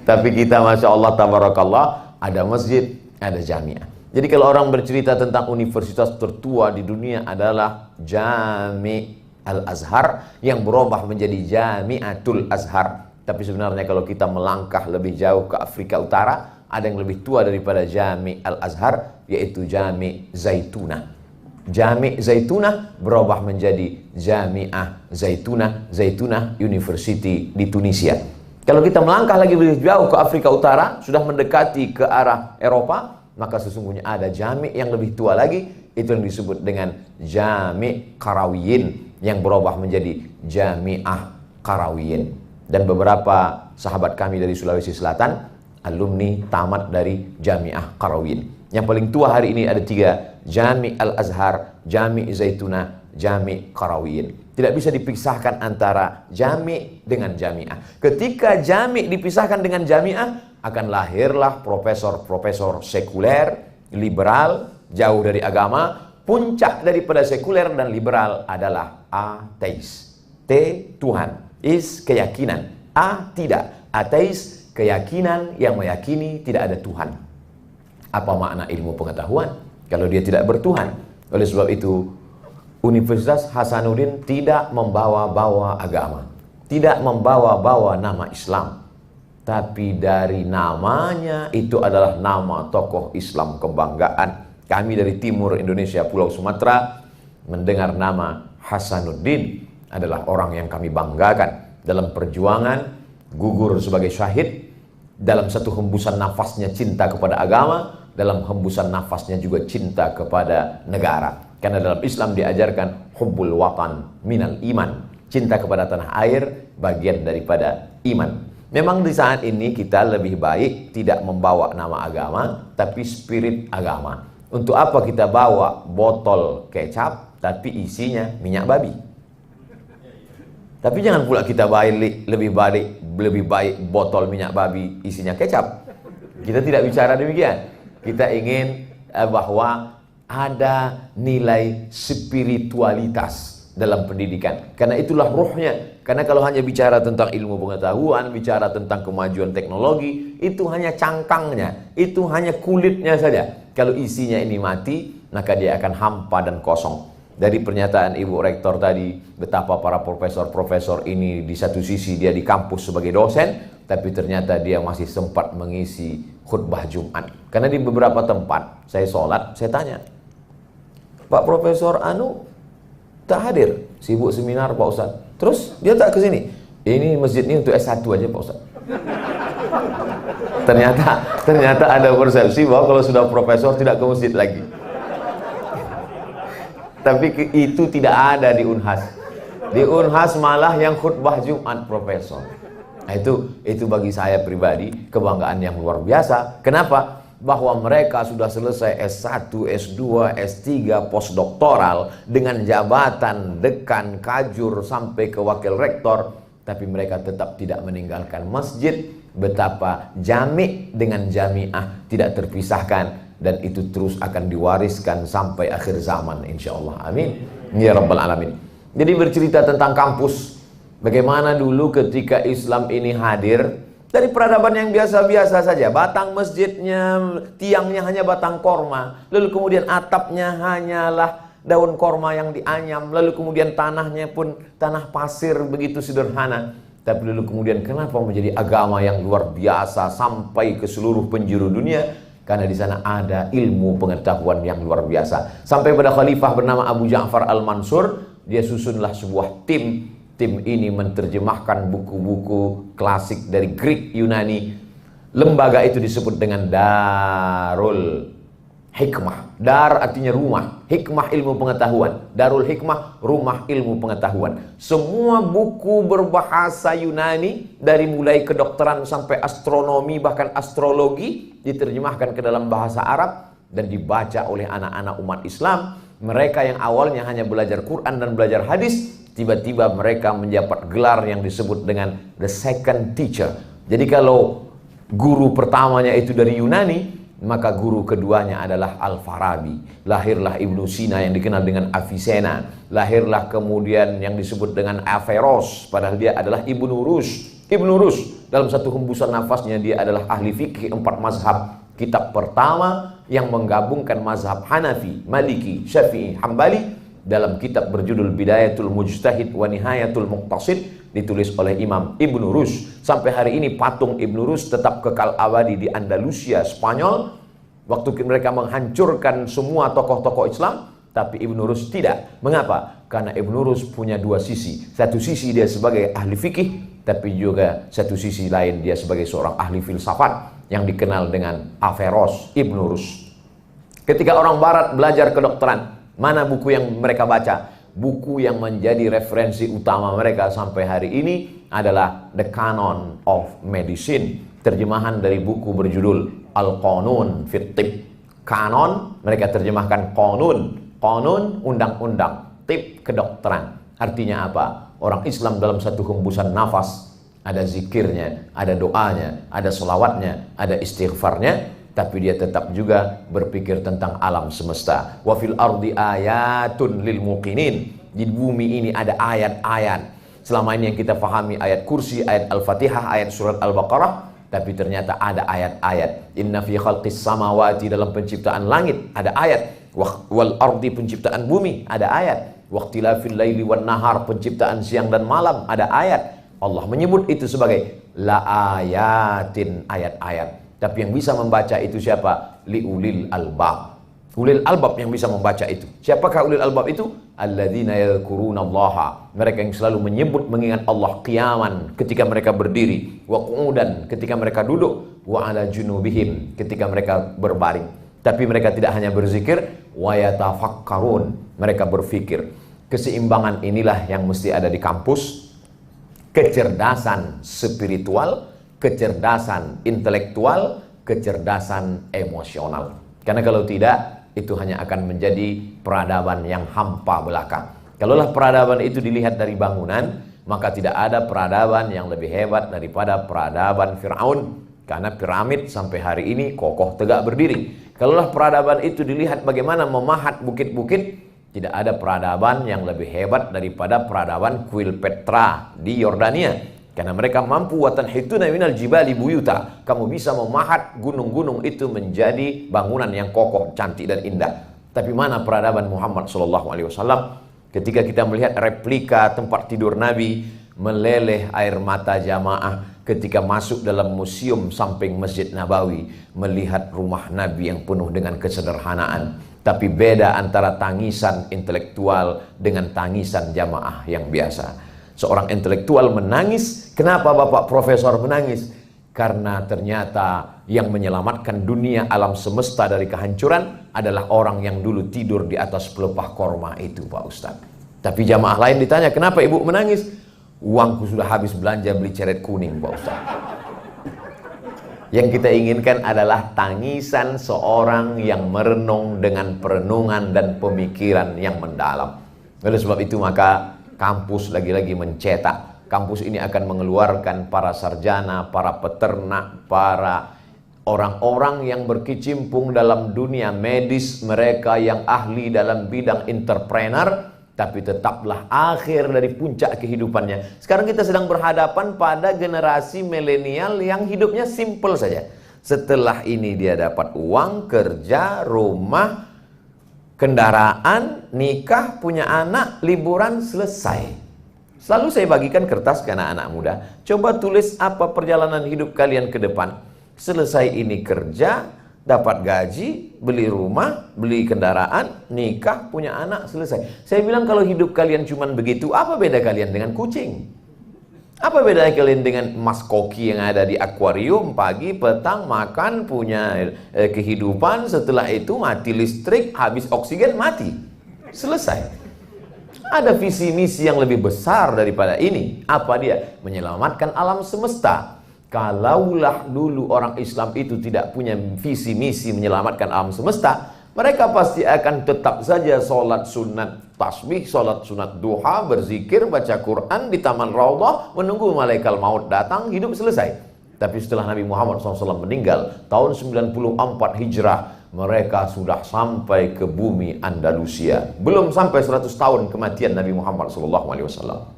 Tapi kita Masya Allah, tabarakallah, ada masjid, ada jami'ah. Jadi kalau orang bercerita tentang universitas tertua di dunia adalah Jami' Al-Azhar yang berubah menjadi Jami'atul Azhar. Tapi sebenarnya kalau kita melangkah lebih jauh ke Afrika Utara, ada yang lebih tua daripada Jami' Al-Azhar, yaitu Jami' Zaitunah. Jami' Zaitunah berubah menjadi Jami'ah Zaitunah University di Tunisia. Kalau kita melangkah lagi lebih jauh ke Afrika Utara, sudah mendekati ke arah Eropa, maka sesungguhnya ada jami' yang lebih tua lagi, itu yang disebut dengan Jami' Karawiyin, yang berubah menjadi Jami'ah Karawiyin. Dan beberapa sahabat kami dari Sulawesi Selatan, alumni tamat dari Jami'ah Karawiyin. Yang paling tua hari ini ada 3, Jami' Al-Azhar, Jami' Zaitunah, Jami' Karawiyin. Tidak bisa dipisahkan antara jami' dengan jami'ah. Ketika jami' dipisahkan dengan jami'ah, akan lahirlah profesor-profesor sekuler, liberal, jauh dari agama. Puncak daripada sekuler dan liberal adalah ateis. T, Tuhan. Is, keyakinan. A, tidak. Ateis, keyakinan yang meyakini tidak ada Tuhan. Apa makna ilmu pengetahuan kalau dia tidak bertuhan? Oleh sebab itu, Universitas Hasanuddin tidak membawa-bawa agama, tidak membawa-bawa nama Islam, tapi dari namanya itu adalah nama tokoh Islam kebanggaan. Kami dari timur Indonesia, Pulau Sumatera, mendengar nama Hasanuddin adalah orang yang kami banggakan. Dalam perjuangan, gugur sebagai syahid, dalam satu hembusan nafasnya cinta kepada agama, dalam hembusan nafasnya juga cinta kepada negara. Karena dalam Islam diajarkan hubbul watan minal iman. Cinta kepada tanah air bagian daripada iman. Memang di saat ini kita lebih baik tidak membawa nama agama, tapi spirit agama. Untuk apa kita bawa botol kecap, tapi isinya minyak babi? Tapi jangan pula kita lebih baik botol minyak babi isinya kecap. Kita tidak bicara demikian. Kita ingin bahwa ada nilai spiritualitas dalam pendidikan. Karena itulah ruhnya. Karena kalau hanya bicara tentang ilmu pengetahuan, bicara tentang kemajuan teknologi, itu hanya cangkangnya, itu hanya kulitnya saja. Kalau isinya ini mati, maka dia akan hampa dan kosong. Dari pernyataan Ibu Rektor tadi, betapa para profesor-profesor ini di satu sisi dia di kampus sebagai dosen, tapi ternyata dia masih sempat mengisi khutbah Jumat. Karena di beberapa tempat saya sholat, saya tanya, Pak Profesor Anu tak hadir, sibuk seminar Pak Ustadz. Terus dia tak ke sini. Ini masjid ini untuk S1 aja Pak Ustadz. Ternyata ada persepsi bahwa kalau sudah profesor tidak ke masjid lagi. Tapi itu tidak ada di Unhas. Di Unhas malah yang khutbah Jumat profesor. Nah, itu bagi saya pribadi kebanggaan yang luar biasa. Kenapa? Bahwa mereka sudah selesai S1, S2, S3, postdoktoral dengan jabatan dekan, kajur sampai ke wakil rektor, tapi mereka tetap tidak meninggalkan masjid betapa jami' dengan jami'ah tidak terpisahkan, dan itu terus akan diwariskan sampai akhir zaman insyaallah. Amin ya rabbal alamin. Jadi bercerita tentang kampus, bagaimana dulu ketika Islam ini hadir dari peradaban yang biasa-biasa saja, batang masjidnya, tiangnya hanya batang korma, lalu kemudian atapnya hanyalah daun korma yang dianyam, lalu kemudian tanahnya pun tanah pasir begitu sederhana. Tapi lalu kemudian kenapa menjadi agama yang luar biasa sampai ke seluruh penjuru dunia? Karena di sana ada ilmu pengetahuan yang luar biasa. Sampai pada khalifah bernama Abu Ja'far Al-Mansur, dia susunlah sebuah tim. Tim ini menerjemahkan buku-buku klasik dari Greek Yunani. Lembaga itu disebut dengan Darul Hikmah. Dar artinya rumah, hikmah ilmu pengetahuan. Darul Hikmah, rumah ilmu pengetahuan. Semua buku berbahasa Yunani, dari mulai kedokteran sampai astronomi bahkan astrologi, diterjemahkan ke dalam bahasa Arab dan dibaca oleh anak-anak umat Islam. Mereka yang awalnya hanya belajar Quran dan belajar hadis, tiba-tiba mereka mendapat gelar yang disebut dengan the second teacher. Jadi kalau guru pertamanya itu dari Yunani, maka guru keduanya adalah Al-Farabi. Lahirlah Ibnu Sina yang dikenal dengan Avicenna. Lahirlah kemudian yang disebut dengan Averroes, padahal dia adalah Ibnu Rus. Ibnu Rus dalam satu hembusan nafasnya dia adalah ahli fikih 4 mazhab. Kitab pertama yang menggabungkan mazhab Hanafi, Maliki, Syafi'i, Hambali dalam kitab berjudul Bidayatul Mujtahid wa Nihayatul Muqtasid, ditulis oleh Imam Ibnu Rus. Sampai hari ini patung Ibnu Rus tetap kekal abadi di Andalusia, Spanyol. Waktu mereka menghancurkan semua tokoh-tokoh Islam, tapi Ibnu Rus tidak. Mengapa? Karena Ibnu Rus punya 2 sisi. Satu sisi dia sebagai ahli fikih, tapi juga satu sisi lain dia sebagai seorang ahli filsafat yang dikenal dengan Averroes, Ibnu Rus. Ketika orang barat belajar kedokteran, mana buku yang mereka baca? Buku yang menjadi referensi utama mereka sampai hari ini adalah The Canon of Medicine, terjemahan dari buku berjudul Al-Qanun fit Tib. Kanon mereka terjemahkan Qanun, Qanun undang-undang, Tib kedokteran. Artinya apa? Orang Islam dalam satu hembusan nafas ada zikirnya, ada doanya, ada selawatnya, ada istighfarnya, tapi dia tetap juga berpikir tentang alam semesta. Wa fil ardi ayatun lil muqinin. Di bumi ini ada ayat-ayat. Selama ini yang kita pahami ayat kursi, ayat Al-Fatihah, ayat surat Al-Baqarah, tapi ternyata ada ayat-ayat. Inna fi khalqis samawati, dalam penciptaan langit ada ayat. Wal ardi, penciptaan bumi ada ayat. Waqtilafil laili wan nahar, penciptaan siang dan malam ada ayat. Allah menyebut itu sebagai la ayatin, ayat-ayat. Tapi yang bisa membaca itu siapa? Liulil albab. Ulil albab yang bisa membaca itu. Siapakah ulil albab itu? Alladzina yadhkurunallaha. Mereka yang selalu menyebut, mengingat Allah qiyaman, ketika mereka berdiri, wa qu'udan, ketika mereka duduk, wa ala junubihim, ketika mereka berbaring. Tapi mereka tidak hanya berzikir, wa yatafakkarun, mereka berfikir. Keseimbangan inilah yang mesti ada di kampus. Kecerdasan spiritual, kecerdasan intelektual, kecerdasan emosional. Karena kalau tidak, itu hanya akan menjadi peradaban yang hampa belaka. Kalaulah peradaban itu dilihat dari bangunan, maka tidak ada peradaban yang lebih hebat daripada peradaban Fir'aun. Karena piramid sampai hari ini kokoh tegak berdiri. Kalaulah peradaban itu dilihat bagaimana memahat bukit-bukit, tidak ada peradaban yang lebih hebat daripada peradaban kuil Petra di Yordania. Karena mereka mampu watanhituna minal jibali buyuta. Kamu bisa memahat gunung-gunung itu menjadi bangunan yang kokoh, cantik dan indah. Tapi mana peradaban Muhammad SAW? Ketika kita melihat replika tempat tidur Nabi, meleleh air mata jamaah ketika masuk dalam museum samping Masjid Nabawi, melihat rumah Nabi yang penuh dengan kesederhanaan. Tapi beda antara tangisan intelektual dengan tangisan jamaah yang biasa. Seorang intelektual menangis. Kenapa Bapak Profesor menangis? Karena ternyata yang menyelamatkan dunia alam semesta dari kehancuran adalah orang yang dulu tidur di atas pelepah korma itu, Pak Ustadz. Tapi jamaah lain ditanya, kenapa ibu menangis? Uangku sudah habis belanja beli ceret kuning, Pak Ustadz. Yang kita inginkan adalah tangisan seorang yang merenung dengan perenungan dan pemikiran yang mendalam. Oleh sebab itu maka kampus lagi-lagi mencetak Kampus ini akan mengeluarkan para sarjana, para peternak, para orang-orang yang berkecimpung dalam dunia medis, mereka yang ahli dalam bidang entrepreneur, tapi tetaplah akhir dari puncak kehidupannya. Sekarang kita sedang berhadapan pada generasi milenial yang hidupnya simple saja. Setelah ini dia dapat uang, kerja, rumah, kendaraan, nikah, punya anak, liburan, selesai. Selalu saya bagikan kertas ke anak-anak muda. Coba tulis apa perjalanan hidup kalian ke depan. Selesai ini kerja, dapat gaji, beli rumah, beli kendaraan, nikah, punya anak, selesai. Saya bilang kalau hidup kalian cuman begitu, apa beda kalian dengan kucing? Apa beda kalian dengan mas koki yang ada di akuarium, pagi, petang, makan, punya kehidupan, setelah itu mati listrik, habis oksigen, mati. Selesai. Ada visi misi yang lebih besar daripada ini. Apa dia? Menyelamatkan alam semesta. Kalaulah dulu orang Islam itu tidak punya visi misi menyelamatkan alam semesta, mereka pasti akan tetap saja sholat sunat tasbih, sholat sunat duha, berzikir, baca Quran di taman Raudhah, menunggu malaikat maut datang, hidup selesai. Tapi setelah Nabi Muhammad SAW meninggal tahun 94 Hijrah, mereka sudah sampai ke bumi Andalusia. Belum sampai 100 tahun kematian Nabi Muhammad SAW.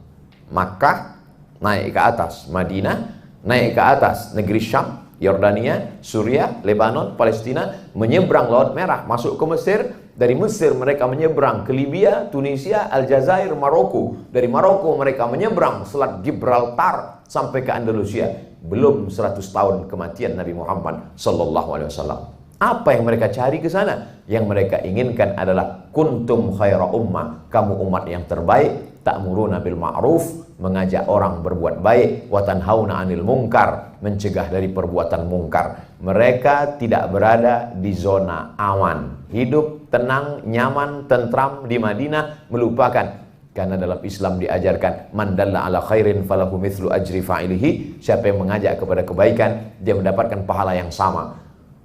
Makkah naik ke atas, Madinah naik ke atas, negeri Syam, Yordania, Suriah, Lebanon, Palestina, menyeberang Laut Merah, masuk ke Mesir. Dari Mesir mereka menyeberang ke Libya, Tunisia, Aljazair, Maroko. Dari Maroko mereka menyeberang Selat Gibraltar sampai ke Andalusia. Belum 100 tahun kematian Nabi Muhammad SAW. Apa yang mereka cari ke sana? Yang mereka inginkan adalah kuntum khaira ummah, kamu umat yang terbaik, ta'muruna bil ma'ruf, mengajak orang berbuat baik, wa tanhauna 'anil munkar, mencegah dari perbuatan mungkar. Mereka tidak berada di zona aman, hidup tenang, nyaman, tentram di Madinah, melupakan. Karena dalam Islam diajarkan man dalla ala khairin falahu mithlu ajri fa'ilihi, siapa yang mengajak kepada kebaikan, dia mendapatkan pahala yang sama.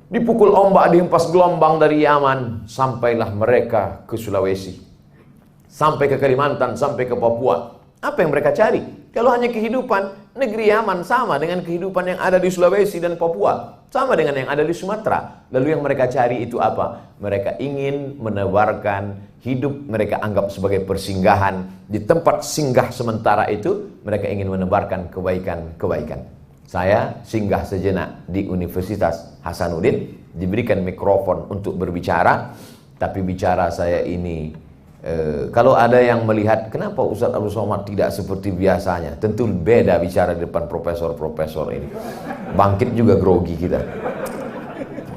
Dipukul ombak, dihempas gelombang dari Yaman, sampailah mereka ke Sulawesi, sampai ke Kalimantan, sampai ke Papua. Apa yang mereka cari? Kalau hanya kehidupan, negeri Yaman sama dengan kehidupan yang ada di Sulawesi dan Papua, sama dengan yang ada di Sumatera. Lalu yang mereka cari itu apa? Mereka ingin menebarkan hidup mereka anggap sebagai persinggahan. Di tempat singgah sementara itu, mereka ingin menebarkan kebaikan-kebaikan. Saya singgah sejenak di Universitas Hasanuddin, diberikan mikrofon untuk berbicara, tapi bicara saya ini, kalau ada yang melihat, kenapa Ustadz Abdul Somad tidak seperti biasanya? Tentu beda bicara di depan profesor-profesor ini. Bangkit juga grogi kita.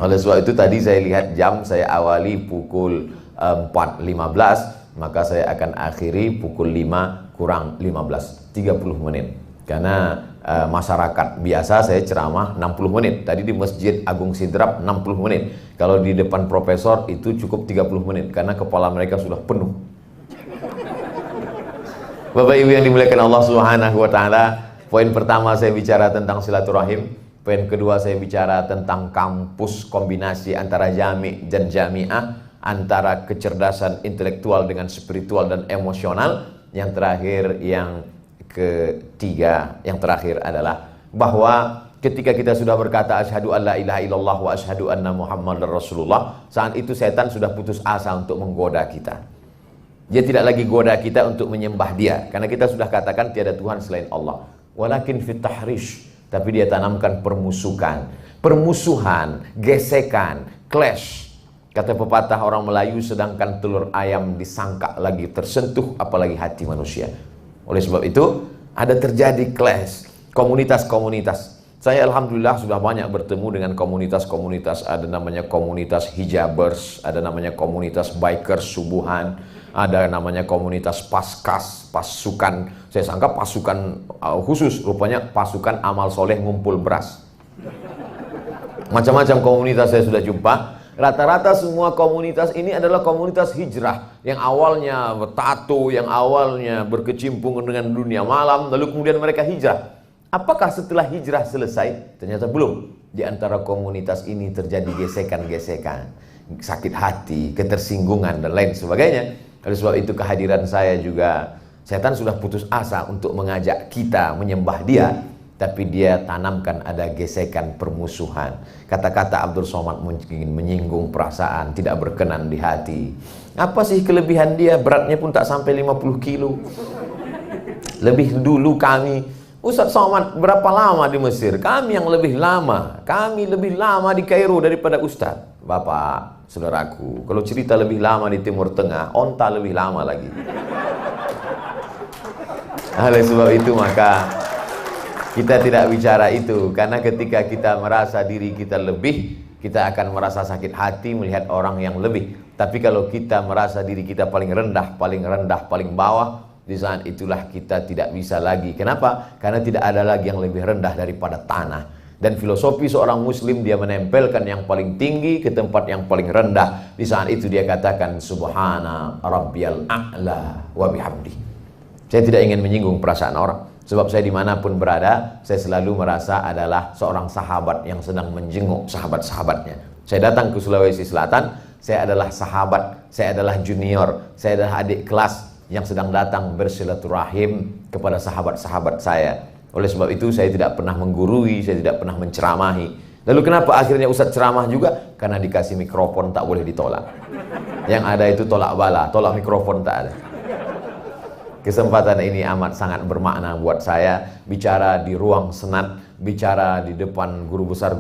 Oleh sebab itu tadi saya lihat jam, saya awali pukul 4.15, maka saya akan akhiri pukul 5 kurang 15, 30 menit. Karena masyarakat biasa saya ceramah 60 menit. Tadi di Masjid Agung Sidrap 60 menit. Kalau di depan profesor itu cukup 30 menit karena kepala mereka sudah penuh. Bapak Ibu yang dimuliakan Allah Subhanahu wa taala, poin pertama saya bicara tentang silaturahim. Poin kedua saya bicara tentang kampus kombinasi antara jami' dan jami'ah, antara kecerdasan intelektual dengan spiritual dan emosional. Yang terakhir, yang ketiga, yang terakhir adalah bahwa ketika kita sudah berkata asyhadu an la ilaha illallah wa asyhadu anna muhammadar rasulullah, saat itu setan sudah putus asa untuk menggoda kita. Dia tidak lagi goda kita untuk menyembah dia, karena kita sudah katakan tiada Tuhan selain Allah. Walakin fit tahrish, tapi dia tanamkan permusuhan, gesekan, clash. Kata pepatah orang Melayu, sedangkan telur ayam disangka lagi tersentuh, apalagi hati manusia. Oleh sebab itu, ada terjadi clash, komunitas-komunitas. Saya alhamdulillah sudah banyak bertemu dengan komunitas-komunitas. Ada namanya komunitas hijabers, ada namanya komunitas bikers subuhan, ada namanya komunitas paskas, pasukan. Saya sangka pasukan khusus, rupanya pasukan amal soleh ngumpul beras. Macam-macam komunitas saya sudah jumpa. Rata-rata semua komunitas ini adalah komunitas hijrah, yang awalnya bertato, yang awalnya berkecimpung dengan dunia malam, lalu kemudian mereka hijrah. Apakah setelah hijrah selesai? Ternyata belum. Di antara komunitas ini terjadi gesekan-gesekan, sakit hati, ketersinggungan, dan lain sebagainya. Oleh sebab itu kehadiran saya juga Setan sudah putus asa untuk mengajak kita menyembah dia, tapi dia tanamkan ada gesekan permusuhan. Kata-kata Abdul Somad mungkin menyinggung perasaan, tidak berkenan di hati. Apa sih kelebihan dia? Beratnya pun tak sampai 50 kilo. Lebih dulu kami, Ustaz Somad berapa lama di Mesir? Kami yang lebih lama. Kami lebih lama di Kairo daripada Ustaz. Bapak, saudaraku, kalau cerita lebih lama di Timur Tengah, onta lebih lama lagi. Oleh sebab itu maka kita tidak bicara itu, karena ketika kita merasa diri kita lebih, kita akan merasa sakit hati melihat orang yang lebih. Tapi kalau kita merasa diri kita paling rendah, paling bawah, di saat itulah kita tidak bisa lagi. Kenapa? Karena tidak ada lagi yang lebih rendah daripada tanah. Dan filosofi seorang muslim, dia menempelkan yang paling tinggi ke tempat yang paling rendah. Di saat itu dia katakan subhana rabbiyal a'la wa bihamdi. Saya tidak ingin menyinggung perasaan orang, sebab saya dimanapun berada, saya selalu merasa adalah seorang sahabat yang sedang menjenguk sahabat-sahabatnya. Saya datang ke Sulawesi Selatan, saya adalah sahabat, saya adalah junior, saya adalah adik kelas yang sedang datang bersilaturahim kepada sahabat-sahabat saya. Oleh sebab itu saya tidak pernah menggurui, saya tidak pernah menceramahi. Lalu kenapa akhirnya Ustaz ceramah juga? Karena dikasih mikrofon tak boleh ditolak. Yang ada itu tolak bala, tolak mikrofon tak ada. Kesempatan ini amat sangat bermakna buat saya, bicara di ruang senat, bicara di depan guru besar,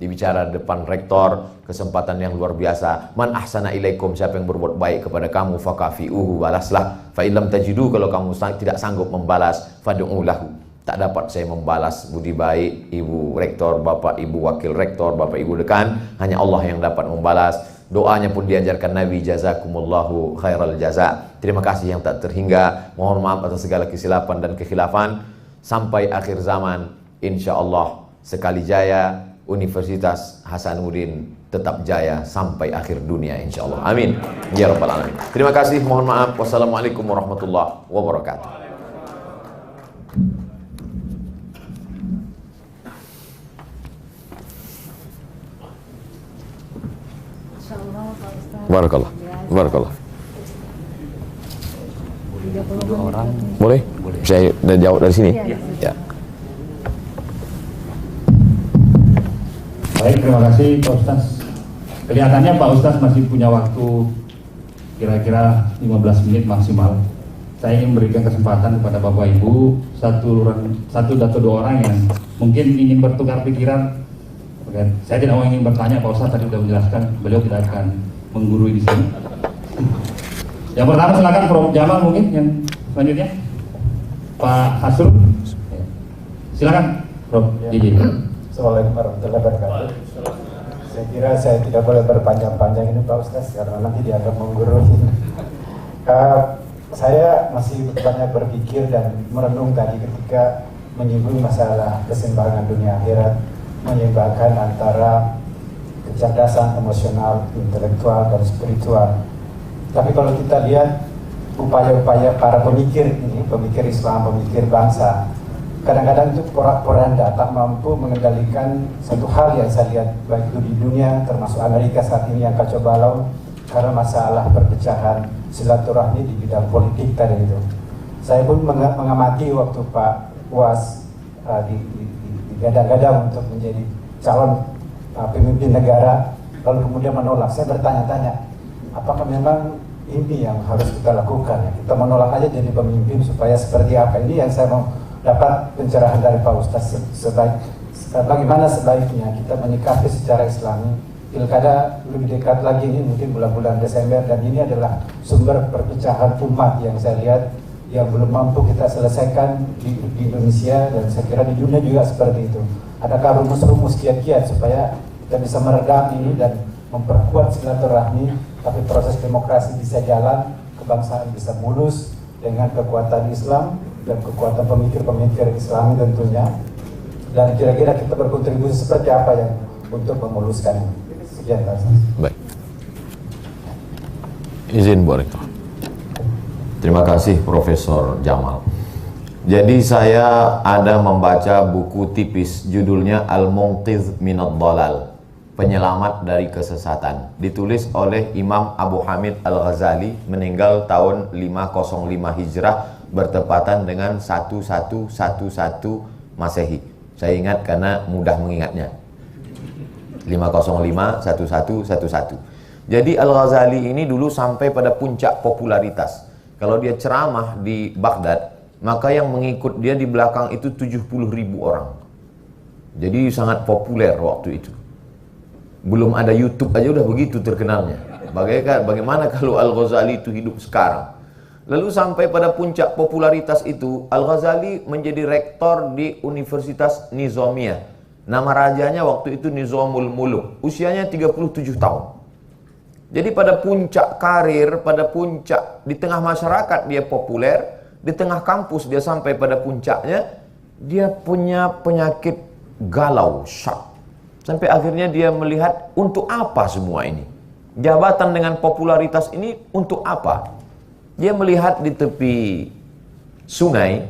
dibicara di depan rektor, kesempatan yang luar biasa. Man ahsana ilaikum, siapa yang berbuat baik kepada kamu, fakafi'uhu, balaslah. Fa illam tajidu, kalau kamu tidak sanggup membalas, fad'u lahu. Tak dapat saya membalas budi baik ibu rektor, bapak ibu wakil rektor, bapak ibu dekan, hanya Allah yang dapat membalas. Doanya pun diajarkan Nabi, jazakumullahu khairal jaza. Terima kasih yang tak terhingga. Mohon maaf atas segala kesilapan dan kekhilafan. Sampai akhir zaman, insya Allah sekali jaya, Universitas Hasanuddin tetap jaya sampai akhir dunia, insya Allah. Amin ya rabbal alamin. Terima kasih, mohon maaf. Wassalamualaikum warahmatullahi wabarakatuh. Barakallah, barakallah. Orang Boleh? Saya udah jawab dari sini. Ya. baik, terima kasih Pak Ustaz. Kelihatannya Pak Ustaz masih punya waktu kira-kira 15 menit maksimal. Saya ingin memberikan kesempatan kepada Bapak Ibu satu atau dua orang yang mungkin ingin bertukar pikiran. Saya tidak mau ingin bertanya, Pak Ustaz tadi sudah menjelaskan, beliau tidak akan menggurui di sini. Yang pertama silakan Prof Jamal, mungkin yang selanjutnya Pak Hasrul. Silakan Prof Jiji. Assalamualaikum warahmatullahi wabarakatuh. Saya kira saya tidak boleh berpanjang-panjang ini Pak Ustaz, karena nanti dianggap menggurui. Saya masih banyak berpikir dan merenung tadi ketika menyinggung masalah keseimbangan dunia akhirat, menyeimbangkan antara kecerdasan emosional, intelektual, dan spiritual. Tapi kalau kita lihat upaya-upaya para pemikir ini, pemikir Islam, pemikir bangsa, kadang-kadang itu porak-poranda, tak mampu mengendalikan satu hal yang saya lihat baik itu di dunia, termasuk Amerika saat ini yang kacau balau karena masalah perpecahan silaturahmi di bidang politik tadi itu. Saya pun mengamati waktu Pak UAS digadang-gadang untuk menjadi calon pemimpin negara, lalu kemudian menolak. Saya bertanya-tanya, apakah memang ini yang harus kita lakukan? Kita menolak aja jadi pemimpin supaya seperti apa? Ini yang saya mau dapat pencerahan dari Pak Ustaz. Bagaimana sebaiknya kita menyikapi secara Islami? Pilkada lebih dekat lagi, ini mungkin bulan-bulan Desember, dan ini adalah sumber perpecahan umat yang saya lihat yang belum mampu kita selesaikan di Indonesia, dan saya kira di dunia juga seperti itu. Adakah rumus-rumus kiat-kiat supaya kita bisa meredam ini dan memperkuat silaturahmi, tapi proses demokrasi bisa jalan, kebangsaan bisa mulus dengan kekuatan Islam dan kekuatan pemikir-pemikir Islami tentunya. Dan kira-kira kita berkontribusi seperti apa yang untuk memuluskan ini. Sekian, Pak. Baik. Izin boleh. Terima kasih Profesor Jamal. Jadi saya ada membaca buku tipis judulnya Al-Munqidh Minad Dhalal, penyelamat dari kesesatan. Ditulis oleh Imam Abu Hamid Al-Ghazali, meninggal tahun 505 Hijrah bertepatan dengan 1111 Masehi. Saya ingat karena mudah mengingatnya. 505 1111. Jadi Al-Ghazali ini dulu sampai pada puncak popularitas. Kalau dia ceramah di Baghdad, maka yang mengikut dia di belakang itu 70.000 orang. Jadi sangat populer waktu itu. Belum ada YouTube aja udah begitu terkenalnya. Bagaimana kalau Al-Ghazali itu hidup sekarang? Lalu sampai pada puncak popularitas itu, Al-Ghazali menjadi rektor di Universitas Nizamiyah. Nama rajanya waktu itu Nizamul Muluk. Usianya 37 tahun. Jadi pada puncak karir, pada puncak di tengah masyarakat dia populer, di tengah kampus dia sampai pada puncaknya, dia punya penyakit galau, syak. Sampai akhirnya dia melihat untuk apa semua ini? Jabatan dengan popularitas ini untuk apa? Dia melihat di tepi sungai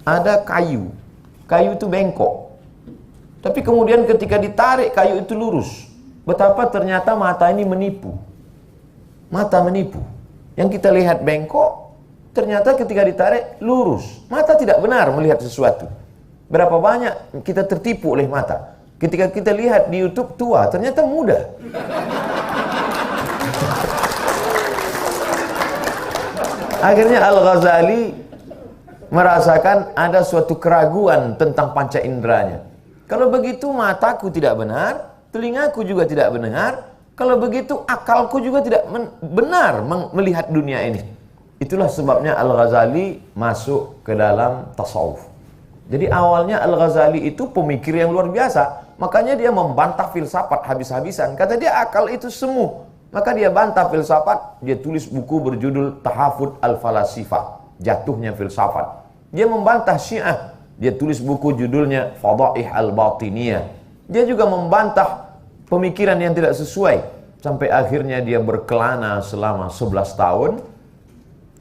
ada kayu. Kayu itu bengkok. Tapi kemudian ketika ditarik kayu itu lurus. Betapa ternyata mata ini menipu. Mata menipu. Yang kita lihat bengkok, ternyata ketika ditarik lurus. Mata tidak benar melihat sesuatu. Berapa banyak kita tertipu oleh mata. Ketika kita lihat di YouTube tua, ternyata muda. Akhirnya Al-Ghazali merasakan ada suatu keraguan tentang panca inderanya. Kalau begitu mataku tidak benar, telingaku juga tidak benar. Kalau begitu akalku juga tidak benar melihat dunia ini. Itulah sebabnya Al-Ghazali masuk ke dalam tasawuf. Jadi awalnya Al-Ghazali itu pemikir yang luar biasa. Makanya dia membantah filsafat habis-habisan. Kata dia akal itu semu. Maka dia bantah filsafat. Dia tulis buku berjudul Tahafut Al-Falasifah, jatuhnya filsafat. Dia membantah Syiah. Dia tulis buku judulnya Fadaih Al-Batiniyah. Dia juga membantah pemikiran yang tidak sesuai. Sampai akhirnya dia berkelana selama 11 tahun.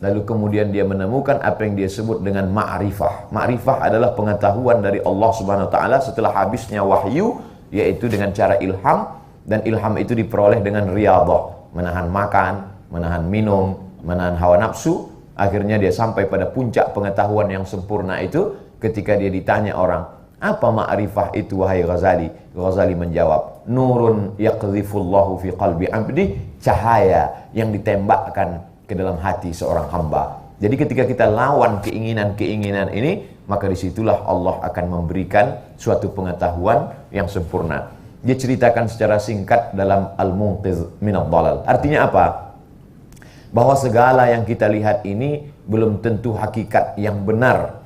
Lalu kemudian dia menemukan apa yang dia sebut dengan ma'rifah. Ma'rifah adalah pengetahuan dari Allah Subhanahu wa taala setelah habisnya wahyu, yaitu dengan cara ilham, dan ilham itu diperoleh dengan riyadhah, menahan makan, menahan minum, menahan hawa nafsu. Akhirnya dia sampai pada puncak pengetahuan yang sempurna itu ketika dia ditanya orang, "Apa ma'rifah itu wahai Ghazali?" Ghazali menjawab, "Nurun yaqdhifullahu fi qalbi 'abdi", cahaya yang ditembakkan ke dalam hati seorang hamba. Jadi ketika kita lawan keinginan-keinginan ini, maka disitulah Allah akan memberikan suatu pengetahuan yang sempurna. Dia ceritakan secara singkat dalam Al-Munqiz Minadh Dhalal. Artinya apa? Bahwa segala yang kita lihat ini belum tentu hakikat yang benar.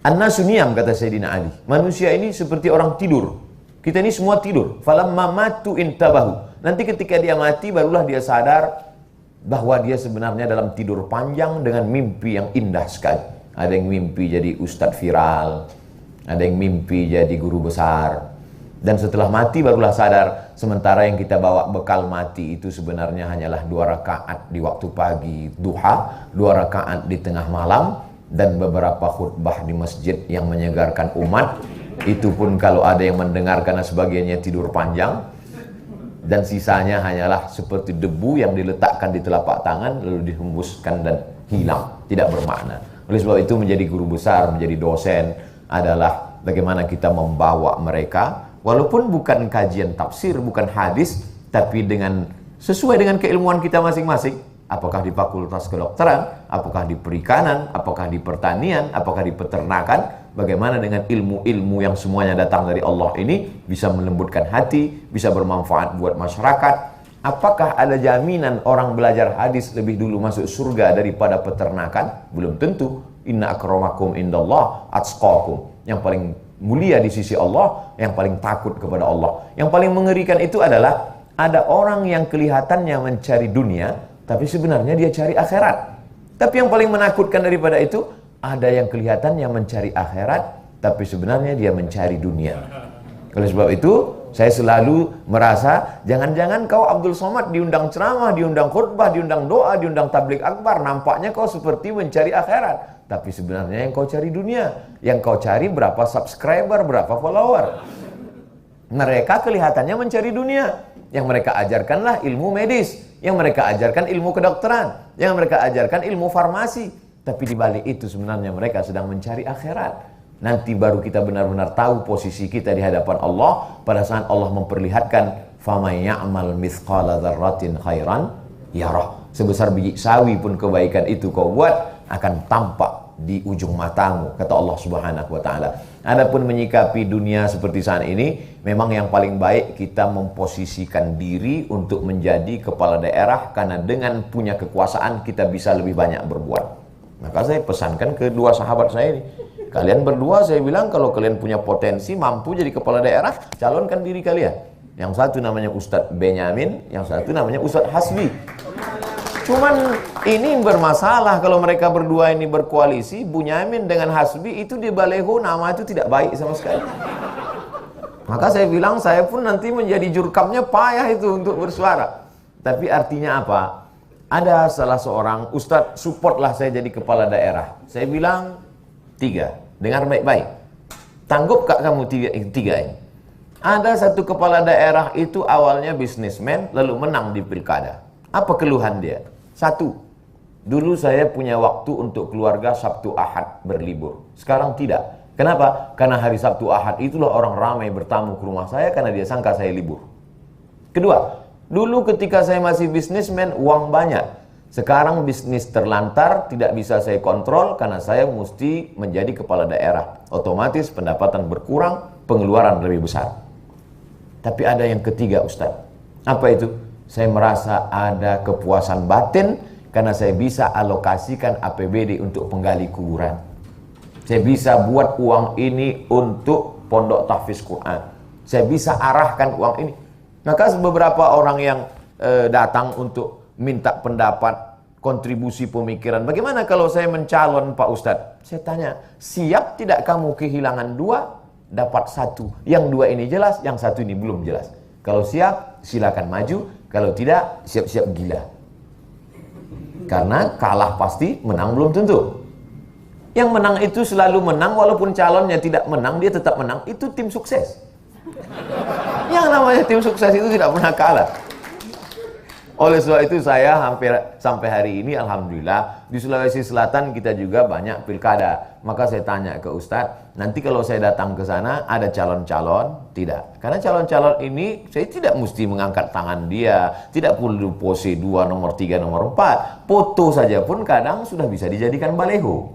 An-nasu niyam, kata Sayyidina Ali. Manusia ini seperti orang tidur. Kita ini semua tidur. Falamma matu intabahu. Nanti ketika dia mati barulah dia sadar bahwa dia sebenarnya dalam tidur panjang dengan mimpi yang indah sekali. Ada yang mimpi jadi ustadz viral, ada yang mimpi jadi guru besar. Dan setelah mati barulah sadar, sementara yang kita bawa bekal mati itu sebenarnya hanyalah 2 rakaat di waktu pagi duha, 2 rakaat di tengah malam, dan beberapa khutbah di masjid yang menyegarkan umat. Itu pun kalau ada yang mendengarkan, sebagiannya tidur panjang. Dan sisanya hanyalah seperti debu yang diletakkan di telapak tangan lalu dihembuskan dan hilang, tidak bermakna. Oleh sebab itu menjadi guru besar, menjadi dosen adalah bagaimana kita membawa mereka, walaupun bukan kajian tafsir, bukan hadis, tapi dengan sesuai dengan keilmuan kita masing-masing. Apakah di fakultas kedokteran, apakah di perikanan, apakah di pertanian, apakah di peternakan, bagaimana dengan ilmu-ilmu yang semuanya datang dari Allah ini bisa melembutkan hati, bisa bermanfaat buat masyarakat. Apakah ada jaminan orang belajar hadis lebih dulu masuk surga daripada peternakan? Belum tentu. Inna akramakum indallah atqakum. Yang paling mulia di sisi Allah, yang paling takut kepada Allah. Yang paling mengerikan itu adalah ada orang yang kelihatannya mencari dunia, tapi sebenarnya dia cari akhirat. Tapi yang paling menakutkan daripada itu, ada yang kelihatannya mencari akhirat, tapi sebenarnya dia mencari dunia. Oleh sebab itu, saya selalu merasa, jangan-jangan kau Abdul Somad diundang ceramah, diundang khutbah, diundang doa, diundang tabligh akbar, nampaknya kau seperti mencari akhirat. Tapi sebenarnya yang kau cari dunia. Yang kau cari berapa subscriber, berapa follower. Mereka kelihatannya mencari dunia. Yang mereka ajarkanlah ilmu medis, yang mereka ajarkan ilmu kedokteran, yang mereka ajarkan ilmu farmasi. Tapi di balik itu sebenarnya mereka sedang mencari akhirat. Nanti baru kita benar-benar tahu posisi kita di hadapan Allah pada saat Allah memperlihatkan faman ya'mal mithqala dzarratin khairan yarah. Sebesar biji sawi pun kebaikan itu kau buat akan tampak di ujung matamu, kata Allah Subhanahu wa taala. Adapun menyikapi dunia seperti saat ini, memang yang paling baik kita memposisikan diri untuk menjadi kepala daerah, karena dengan punya kekuasaan kita bisa lebih banyak berbuat. Maka saya pesankan ke dua sahabat saya ini, kalian berdua saya bilang kalau kalian punya potensi mampu jadi kepala daerah, calonkan diri kalian. Yang satu namanya Ustadz Benyamin, yang satu namanya Ustadz Hasbi. Cuman ini bermasalah kalau mereka berdua ini berkoalisi, Bunyamin dengan Hasbi itu di baleho nama itu tidak baik sama sekali. Maka saya bilang saya pun nanti menjadi jurkamnya payah itu untuk bersuara. Tapi artinya apa? Ada salah seorang Ustadz supportlah saya jadi kepala daerah. Saya bilang 3, dengar baik-baik. Tanggup kak kamu tiga ini? Ada satu kepala daerah itu awalnya bisnismen lalu menang di pilkada. Apa keluhan dia? 1, dulu saya punya waktu untuk keluarga Sabtu Ahad berlibur. Sekarang tidak. Kenapa? Karena hari Sabtu Ahad itulah orang ramai bertamu ke rumah saya karena dia sangka saya libur. Kedua, dulu ketika saya masih bisnismen uang banyak. Sekarang bisnis terlantar, tidak bisa saya kontrol karena saya mesti menjadi kepala daerah. Otomatis pendapatan berkurang, pengeluaran lebih besar. Tapi ada yang ketiga Ustaz. Apa itu? Saya merasa ada kepuasan batin karena saya bisa alokasikan APBD untuk penggali kuburan. Saya bisa buat uang ini untuk pondok tahfiz Quran. Saya bisa arahkan uang ini. Maka beberapa orang yang datang untuk minta pendapat, kontribusi pemikiran. Bagaimana kalau saya mencalon Pak Ustadz? Saya tanya, siap tidak kamu kehilangan 2, dapat 1? Yang 2 ini jelas, yang 1 ini belum jelas. Kalau siap, silakan maju. Kalau tidak, siap-siap gila. Karena kalah pasti, menang belum tentu. Yang menang itu selalu menang, walaupun calonnya tidak menang, dia tetap menang. Itu tim sukses. Yang namanya tim sukses itu tidak pernah kalah. Oleh sebab itu saya hampir sampai hari ini alhamdulillah di Sulawesi Selatan kita juga banyak pilkada. Maka saya tanya ke Ustadz, nanti kalau saya datang ke sana ada calon-calon? Tidak. Karena calon-calon ini saya tidak mesti mengangkat tangan dia, tidak perlu pose 2, nomor 3, nomor 4. Foto saja pun kadang sudah bisa dijadikan baleho.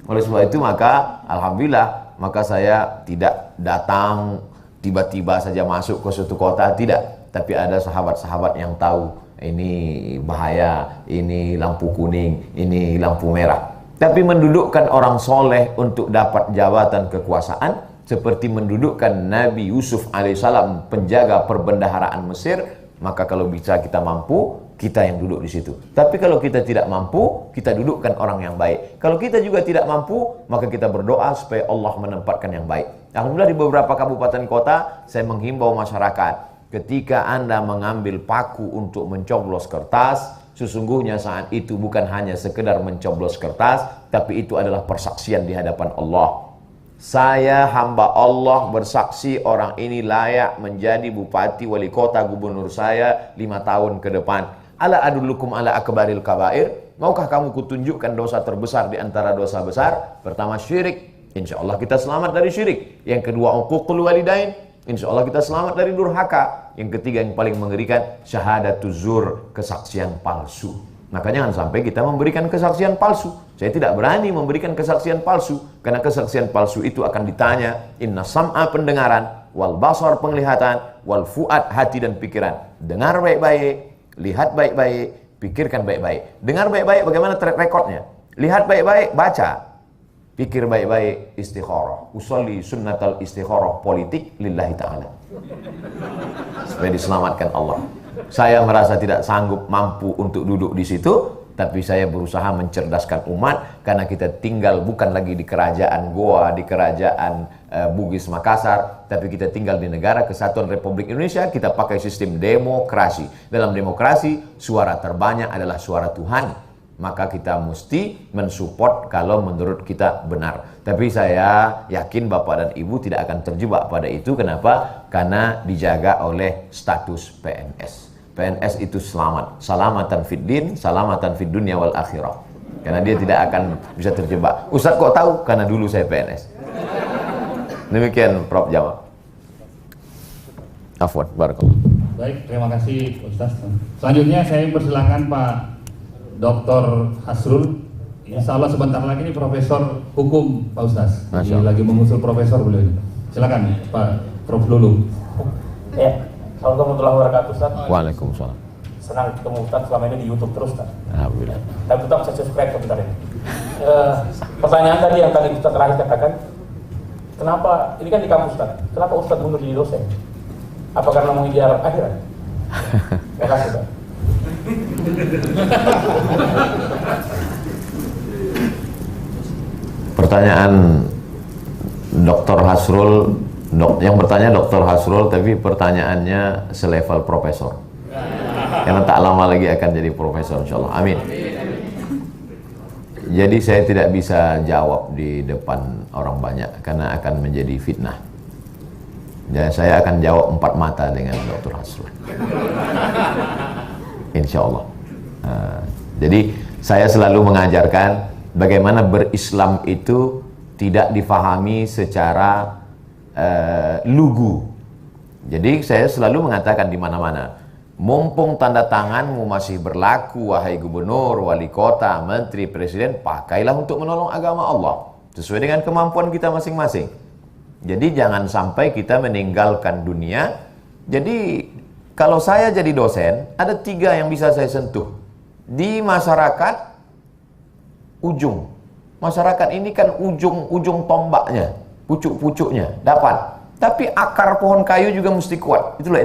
Oleh sebab itu maka alhamdulillah, maka saya tidak datang tiba-tiba saja masuk ke suatu kota, tidak. Tapi ada sahabat-sahabat yang tahu ini bahaya, ini lampu kuning, ini lampu merah. Tapi mendudukkan orang soleh untuk dapat jabatan kekuasaan seperti mendudukkan Nabi Yusuf alaihissalam penjaga perbendaharaan Mesir, maka kalau bisa kita mampu, kita yang duduk di situ. Tapi kalau kita tidak mampu, kita dudukkan orang yang baik. Kalau kita juga tidak mampu, maka kita berdoa supaya Allah menempatkan yang baik. Alhamdulillah di beberapa kabupaten kota saya menghimbau masyarakat, ketika Anda mengambil paku untuk mencoblos kertas, sesungguhnya saat itu bukan hanya sekedar mencoblos kertas, tapi itu adalah persaksian di hadapan Allah. Saya hamba Allah bersaksi orang ini layak menjadi bupati, wali kota, gubernur saya 5 tahun ke depan. Ala adullukum ala akbaril kabair. Maukah kamu kutunjukkan dosa terbesar di antara dosa besar? Pertama syirik. Insya Allah kita selamat dari syirik. Yang kedua uququl walidain. Insya Allah kita selamat dari durhaka. Yang ketiga yang paling mengerikan, syahadatuz zur, kesaksian palsu. Maka jangan sampai kita memberikan kesaksian palsu. Saya tidak berani memberikan kesaksian palsu, karena kesaksian palsu itu akan ditanya. Inna sam'a pendengaran, wal basar penglihatan, wal fuad hati dan pikiran. Dengar baik-baik, lihat baik-baik, pikirkan baik-baik. Dengar baik-baik, bagaimana track recordnya? Lihat baik-baik, baca. Pikir baik-baik, istikharah. Usolli sunnatal istikharah politik lillahi ta'ala. Supaya diselamatkan Allah. Saya merasa tidak sanggup mampu untuk duduk di situ, tapi saya berusaha mencerdaskan umat, karena kita tinggal bukan lagi di kerajaan Goa, di kerajaan Bugis Makassar, tapi kita tinggal di negara kesatuan Republik Indonesia. Kita pakai sistem demokrasi. Dalam demokrasi, suara terbanyak adalah suara Tuhan. maka kita mesti mensupport kalau menurut kita benar. Tapi saya yakin Bapak dan Ibu tidak akan terjebak pada itu. Kenapa? Karena dijaga oleh status PNS. PNS itu selamat, salamatan fid din, salamatan fid dunya wal akhirah. Karena dia tidak akan bisa terjebak. Ustaz kok tahu? Karena dulu saya PNS. Demikian Prof jawab. Afwan, barakallah. Baik, terima kasih Ustaz. Selanjutnya saya persilakan Pak Dr. Hasrul. Insya Allah sebentar lagi ini Profesor Hukum Pak Ustaz. Jadi lagi mengusul Profesor beliau. Silakan Pak Prof Lulu. Ya, assalamualaikum warahmatullahi wabarakatuh Ustaz. Waalaikumsalam. Senang ketemu Ustaz selama ini di YouTube terus Ustaz. Alhamdulillah. Dan tetap saya subscribe sebentar ini. Pertanyaan tadi yang tadi Ustaz terakhir katakan, kenapa ini kan di kampus Ustaz? Kenapa Ustaz mundur jadi dosen? Apa karena mau ngejar akhirat? Terima kasih Ustaz. Pertanyaan Dr. Hasrul, yang bertanya Dr. Hasrul, tapi pertanyaannya selevel profesor. Karena tak lama lagi akan jadi profesor, insyaallah. Amin. Jadi saya tidak bisa jawab di depan orang banyak karena akan menjadi fitnah. Ya, saya akan jawab empat mata dengan Dr. Hasrul. Insyaallah. Jadi saya selalu mengajarkan bagaimana berislam itu tidak difahami secara lugu. Jadi saya selalu mengatakan di mana-mana, mumpung tanda tanganmu masih berlaku, wahai gubernur, wali kota, menteri, presiden, pakailah untuk menolong agama Allah sesuai dengan kemampuan kita masing-masing. Jadi jangan sampai kita meninggalkan dunia. Jadi kalau saya jadi dosen, ada 3 yang bisa saya sentuh di masyarakat. Ujung masyarakat ini kan ujung tombaknya, pucuk-pucuknya dapat, tapi akar pohon kayu juga mesti kuat. Itulah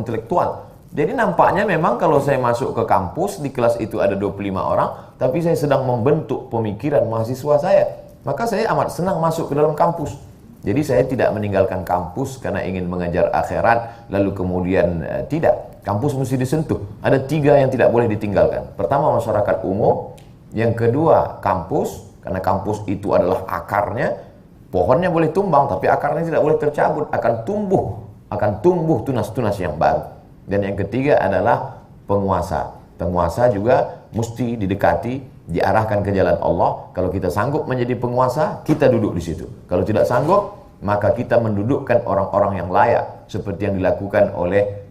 intelektual. Jadi nampaknya memang kalau saya masuk ke kampus, di kelas itu ada 25 orang, tapi saya sedang membentuk pemikiran mahasiswa saya, maka saya amat senang masuk ke dalam kampus. Jadi saya tidak meninggalkan kampus karena ingin mengejar akhirat, lalu kemudian tidak. Kampus mesti disentuh. Ada 3 yang tidak boleh ditinggalkan. Pertama, masyarakat umum. Yang kedua, kampus, karena kampus itu adalah akarnya. Pohonnya boleh tumbang, tapi akarnya tidak boleh tercabut. Akan tumbuh tunas-tunas yang baru. Dan yang ketiga adalah penguasa. Penguasa juga mesti didekati, diarahkan ke jalan Allah. Kalau kita sanggup menjadi penguasa, kita duduk di situ. Kalau tidak sanggup, maka kita mendudukkan orang-orang yang layak, seperti yang dilakukan oleh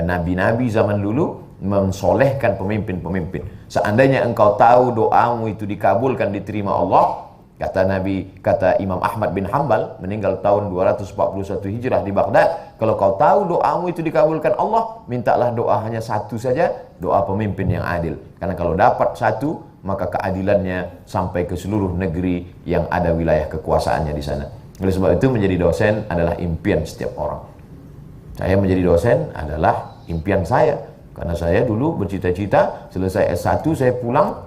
nabi-nabi zaman dulu, mensolehkan pemimpin-pemimpin. Seandainya engkau tahu doamu itu dikabulkan, diterima Allah, kata Imam Ahmad bin Hanbal, meninggal tahun 241 Hijrah di Baghdad, kalau kau tahu doamu itu dikabulkan Allah, mintalah doa hanya satu saja, doa pemimpin yang adil. Karena kalau dapat satu, maka keadilannya sampai ke seluruh negeri yang ada wilayah kekuasaannya di sana. Oleh sebab itu menjadi dosen adalah impian setiap orang. Saya menjadi dosen adalah impian saya. Karena saya dulu bercita-cita selesai S1 saya pulang,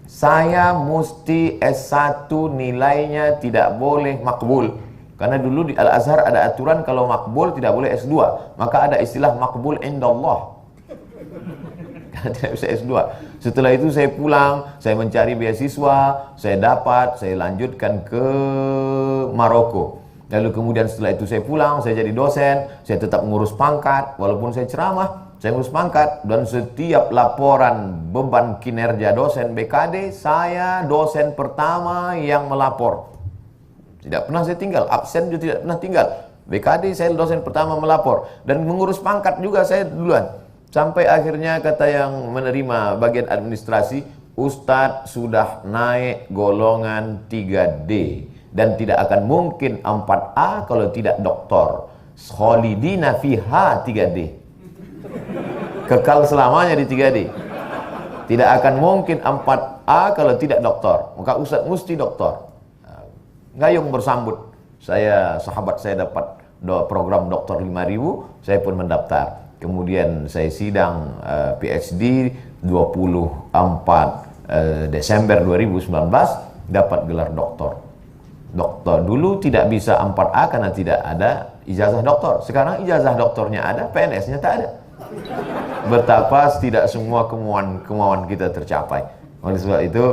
saya mesti S1 nilainya tidak boleh makbul. Karena dulu di Al-Azhar ada aturan kalau makbul tidak boleh S2. Maka ada istilah makbul indallah. Karena tidak bisa S2. Setelah itu saya pulang, saya mencari beasiswa, saya dapat, saya lanjutkan ke Maroko. Lalu kemudian setelah itu saya pulang, saya jadi dosen, saya tetap ngurus pangkat, walaupun saya ceramah, saya ngurus pangkat. Dan setiap laporan beban kinerja dosen BKD, saya dosen pertama yang melapor. Tidak pernah saya tinggal, absen juga tidak pernah tinggal. BKD saya dosen pertama melapor. Dan mengurus pangkat juga saya duluan. Sampai akhirnya kata yang menerima bagian administrasi, Ustadz sudah naik golongan 3D. Dan tidak akan mungkin 4A kalau tidak doktor. Khalidina fiha 3D. Kekal selamanya di 3D. Tidak akan mungkin 4A kalau tidak doktor. Maka Ustaz mesti doktor. Gayung bersambut. Sahabat saya dapat program doktor 5.000, saya pun mendaftar. Kemudian saya sidang PhD 24 Desember 2019 dapat gelar doktor. Doktor dulu tidak bisa 4A karena tidak ada ijazah doktor. Sekarang ijazah doktornya ada, PNS-nya tak ada. betapa tidak semua kemauan kita tercapai. Oleh sebab itu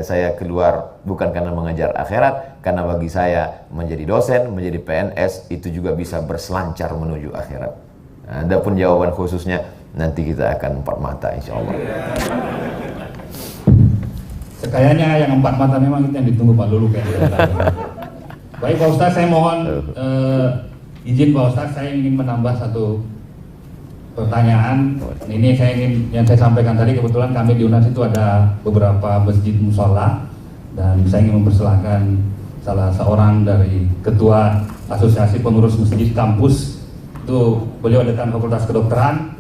saya keluar bukan karena mengejar akhirat, karena bagi saya menjadi dosen, menjadi PNS itu juga bisa berselancar menuju akhirat. Adapun jawaban khususnya nanti kita akan empat mata insya Allah. Sekayanya yang empat mata memang itu yang ditunggu Pak Lulu kayaknya. Baik Pak Ustadz, saya mohon izin Pak Ustadz, saya ingin menambah satu pertanyaan. Ini yang saya sampaikan tadi, kebetulan kami di UNAS itu ada beberapa masjid musola, dan saya ingin mempersilahkan salah seorang dari ketua asosiasi pengurus masjid kampus, itu beliau dekan Fakultas Kedokteran,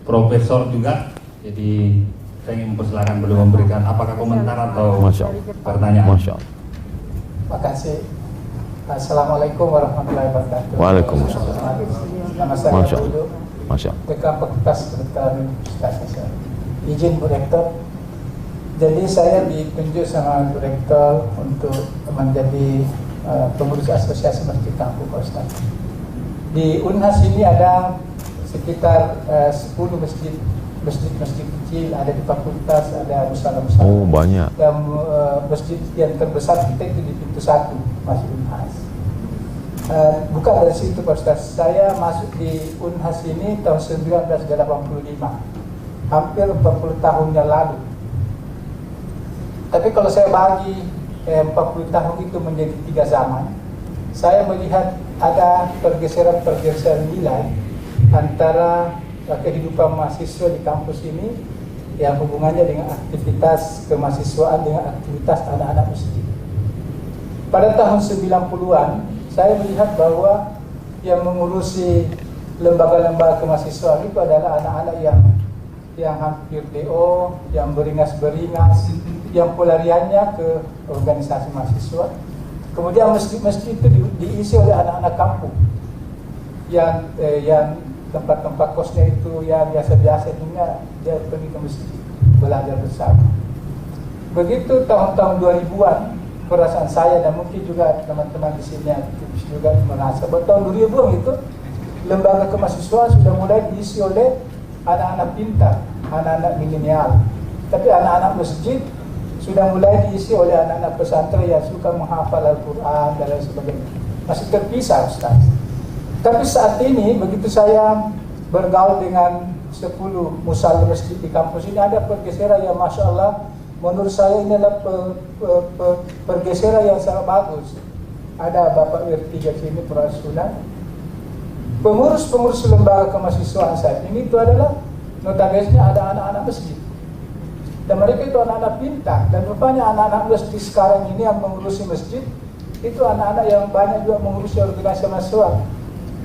profesor juga, jadi saya ingin mempersilahkan beliau memberikan apakah komentar atau pertanyaan. Masya Allah. Terima kasih. Assalamualaikum warahmatullahi wabarakatuh. Waalaikumsalam. Nama saya Masya Allah. Abdul, Masya Allah. Dekan Fakultas Kedokteran Universitas Hasan. Izin Bu Rektor. Jadi saya ditunjuk sama Bu Rektor untuk menjadi pengurus asosiasi masjid kampus Pak Ustaz. Di UNHAS ini ada sekitar 10 masjid kecil, ada di fakultas, ada musola-musola. Oh, banyak. Dan masjid yang terbesar kita itu di pintu 1, Masjid UNHAS. Bukan dari situ Pak Ustaz, saya masuk di UNHAS ini tahun 1985, hampir 40 tahun yang lalu. Tapi kalau saya bagi 40 tahun itu menjadi 3 zaman, saya melihat ada pergeseran-pergeseran nilai antara kehidupan mahasiswa di kampus ini yang hubungannya dengan aktivitas kemahasiswaan dengan aktivitas anak-anak masjid. Pada tahun 90-an, saya melihat bahwa yang mengurusi lembaga-lembaga kemahasiswaan itu adalah anak-anak yang hampir DO, yang beringas-beringas, yang pelariannya ke organisasi mahasiswa. Kemudian masjid itu diisi oleh anak-anak kampung yang tempat-tempat kosnya itu ya biasa-biasa, dia pergi ke masjid belajar bersama. Begitu tahun-tahun 2000-an, perasaan saya dan mungkin juga teman-teman di sini yang juga merasa bahwa tahun 2000-an itu lembaga kemahasiswaan sudah mulai diisi oleh anak-anak pintar, anak-anak milenial. Tapi anak-anak masjid sudah mulai diisi oleh anak-anak pesantren yang suka menghafal Al-Quran dan lain sebagainya. Masih terpisah Ustaz. Tapi saat ini begitu saya bergaul dengan 10 musola masjid di kampus ini, ada pergeseran yang Masya Allah, menurut saya ini adalah pergeseran yang sangat bagus. Ada Bapak Wirtiga sini, Prasunan, pengurus lembaga kemahasiswaan saat ini itu adalah notabene ada anak-anak masjid. Dan mereka itu anak-anak pintar, dan rupanya anak-anak masjid sekarang ini yang mengurusi masjid itu anak-anak yang banyak juga mengurusi organisasi mahasiswa.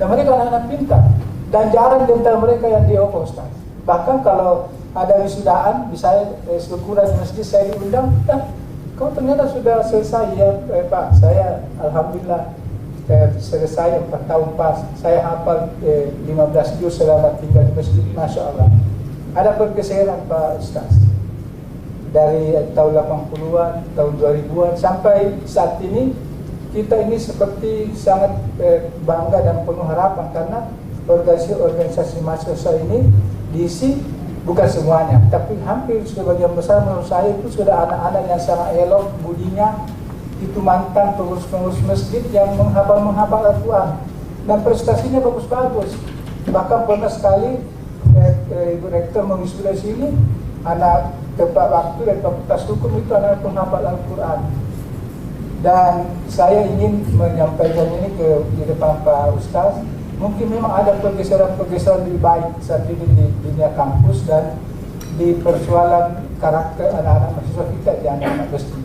Dan mereka anak-anak pintar, dan jarang di antara mereka yang DO Ustaz. Bahkan kalau ada wisudaan, misalnya syukuran di masjid saya diundang, kau ternyata sudah selesai ya Pak, saya Alhamdulillah selesai 4 tahun pas, saya hafal 15 juz selama tinggal di masjid, Masya Allah. Ada pergeseran Pak Ustaz, dari tahun 80-an, tahun 2000-an sampai saat ini, kita ini seperti sangat bangga dan penuh harapan karena organisasi mahasiswa ini diisi bukan semuanya, tapi hampir sebagian besar menurut saya itu sudah anak-anak yang sangat elok budinya, itu mantan pengurus masjid yang menghafal Al-Quran dan prestasinya bagus-bagus. Bahkan pernah sekali Ibu Rektor mengisulah sini, anak tepat waktu dari Fakultas Hukum itu anak penghafal Al-Quran. Dan saya ingin menyampaikan ini di depan Pak Ustaz. Mungkin memang ada pergeseran-pergeseran lebih baik saat ini di dunia kampus dan di persoalan karakter anak-anak mahasiswa kita di anak-anak masjid.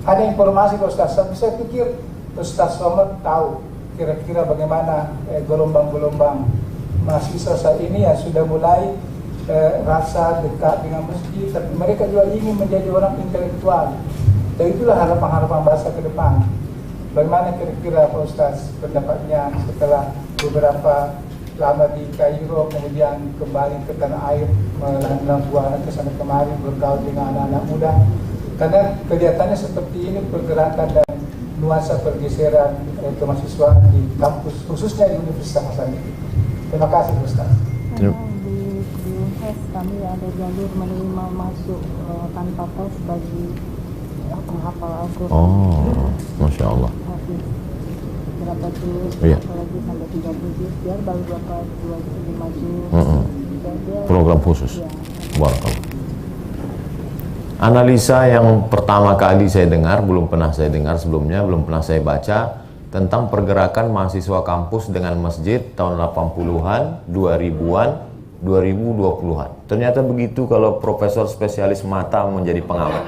Ada informasi Pak Ustaz, saya pikir Ustaz Somad tahu kira-kira bagaimana gelombang-gelombang mahasiswa saat ini yang sudah mulai rasa dekat dengan masjid, tapi mereka juga ingin menjadi orang intelektual. Dan itulah harapan-harapan bangsa ke depan. Bagaimana kira-kira Pak Ustaz pendapatnya setelah beberapa lama di Kairo, kemudian kembali ke tanah air, melanjutkan buana ke sana kemari, bergaul dengan anak-anak muda. Karena kelihatannya seperti ini pergerakan dan nuansa pergeseran kemahasiswaan di kampus, khususnya di Universitas Hasan. Terima kasih Ustaz. tes, kami ada jalur menerima masuk tanpa tes bagi penghafal Al-Quran. Oh, Masya Allah. Hafiz berapa juz, Iya. apalagi sampai 30 juz, biar baru berapa 25 juz. Dia Program khusus. ya, Barakallah. Analisa yang pertama kali saya dengar, belum pernah saya dengar sebelumnya, belum pernah saya baca, tentang pergerakan mahasiswa kampus dengan masjid tahun 80-an, 2000-an, 2020-an. Ternyata begitu kalau profesor spesialis mata menjadi pengamat.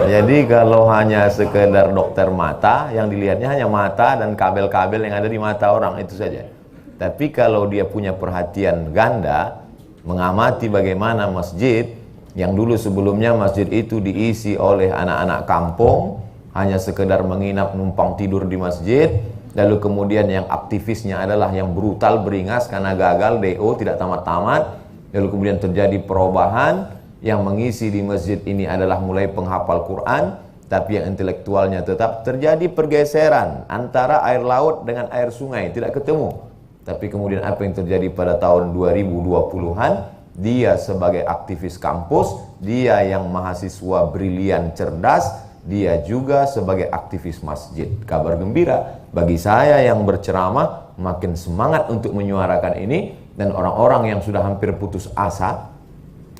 Jadi kalau hanya sekedar dokter mata, yang dilihatnya hanya mata dan kabel-kabel yang ada di mata orang, itu saja. Tapi kalau dia punya perhatian ganda, mengamati bagaimana masjid, yang dulu sebelumnya masjid itu diisi oleh anak-anak kampung, hanya sekedar menginap numpang tidur di masjid, lalu kemudian yang aktivisnya adalah yang brutal, beringas karena gagal, DO, tidak tamat-tamat, lalu kemudian terjadi perubahan, yang mengisi di masjid ini adalah mulai penghafal Quran, tapi yang intelektualnya tetap terjadi pergeseran antara air laut dengan air sungai, tidak ketemu. Tapi kemudian apa yang terjadi pada tahun 2020-an, dia sebagai aktivis kampus, dia yang mahasiswa brilian cerdas, dia juga sebagai aktivis masjid. Kabar gembira bagi saya yang berceramah, makin semangat untuk menyuarakan ini, dan orang-orang yang sudah hampir putus asa,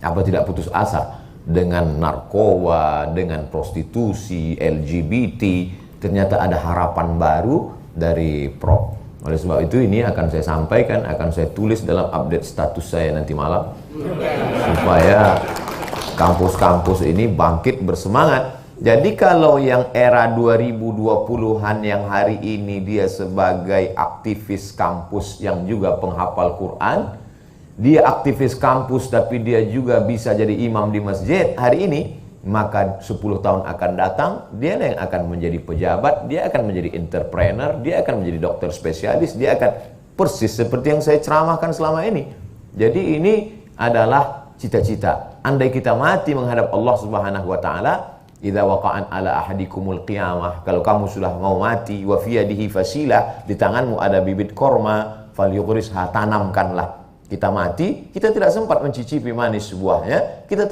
apa tidak putus asa dengan narkoba, dengan prostitusi, LGBT, ternyata ada harapan baru dari Prof. Oleh sebab itu ini akan saya sampaikan, akan saya tulis dalam update status saya nanti malam, supaya kampus-kampus ini bangkit bersemangat. Jadi kalau yang era 2020-an yang hari ini dia sebagai aktivis kampus yang juga penghafal Quran, dia aktivis kampus tapi dia juga bisa jadi imam di masjid hari ini, maka 10 tahun akan datang, dia yang akan menjadi pejabat, dia akan menjadi entrepreneur, dia akan menjadi dokter spesialis, dia akan persis seperti yang saya ceramahkan selama ini. Jadi ini adalah cita-cita. Andai kita mati menghadap Allah Subhanahu wa taala, idza waqa'an ala ahadikumul qiyamah, kalau kamu sudah mau mati, wa fi yadihi fasilah, di tanganmu ada bibit korma, falyughrisha, tanamkanlah. Kita mati, kita tidak sempat mencicipi manis buahnya, kita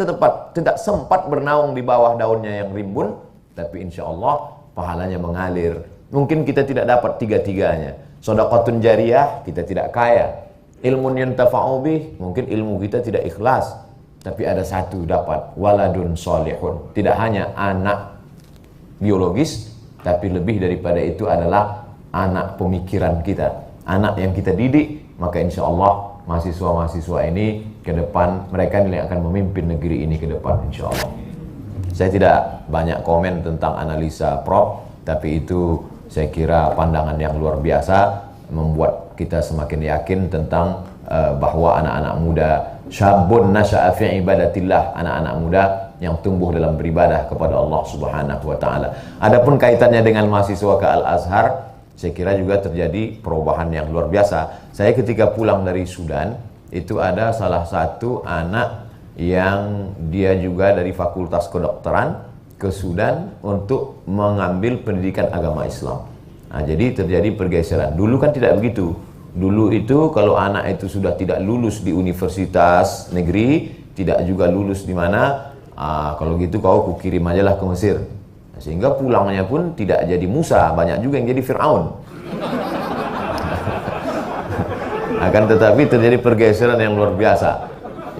tidak sempat bernaung di bawah daunnya yang rimbun, tapi insya Allah pahalanya mengalir. Mungkin kita tidak dapat tiga-tiganya. Shadaqatun jariyah, kita tidak kaya. Ilmun yuntafa'u bih, mungkin ilmu kita tidak ikhlas, tapi ada satu dapat, waladun solihun. Tidak hanya anak biologis, tapi lebih daripada itu adalah anak pemikiran kita, anak yang kita didik. Maka insya Allah mahasiswa-mahasiswa ini ke depan, mereka yang akan memimpin negeri ini ke depan insya Allah. Saya tidak banyak komen tentang analisa Prof, tapi itu saya kira pandangan yang luar biasa, membuat kita semakin yakin tentang bahwa anak-anak muda, syabun nasya'a fi ibadatillah, anak-anak muda yang tumbuh dalam beribadah kepada Allah Subhanahu wa taala. Adapun kaitannya dengan mahasiswa ke Al-Azhar, saya kira juga terjadi perubahan yang luar biasa. Saya ketika pulang dari Sudan, itu ada salah satu anak yang dia juga dari fakultas kedokteran ke Sudan untuk mengambil pendidikan agama Islam. Nah, jadi terjadi pergeseran. Dulu kan tidak begitu. Dulu itu kalau anak itu sudah tidak lulus di universitas negeri, tidak juga lulus di mana, kalau gitu kau kukirim aja lah ke Mesir. Sehingga pulangnya pun tidak jadi Musa, banyak juga yang jadi Fir'aun. Akan tetapi terjadi pergeseran yang luar biasa.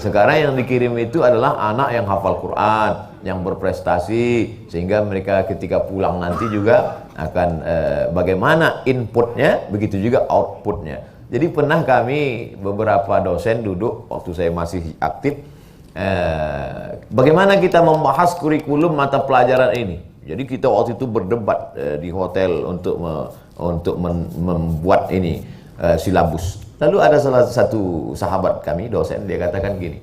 Sekarang yang dikirim itu adalah anak yang hafal Quran, yang berprestasi, sehingga mereka ketika pulang nanti juga akan bagaimana inputnya, begitu juga outputnya. Jadi pernah kami beberapa dosen duduk waktu saya masih aktif, bagaimana kita membahas kurikulum mata pelajaran ini. Jadi kita waktu itu berdebat di hotel untuk membuat ini silabus. Lalu ada salah satu sahabat kami, dosen, dia katakan gini,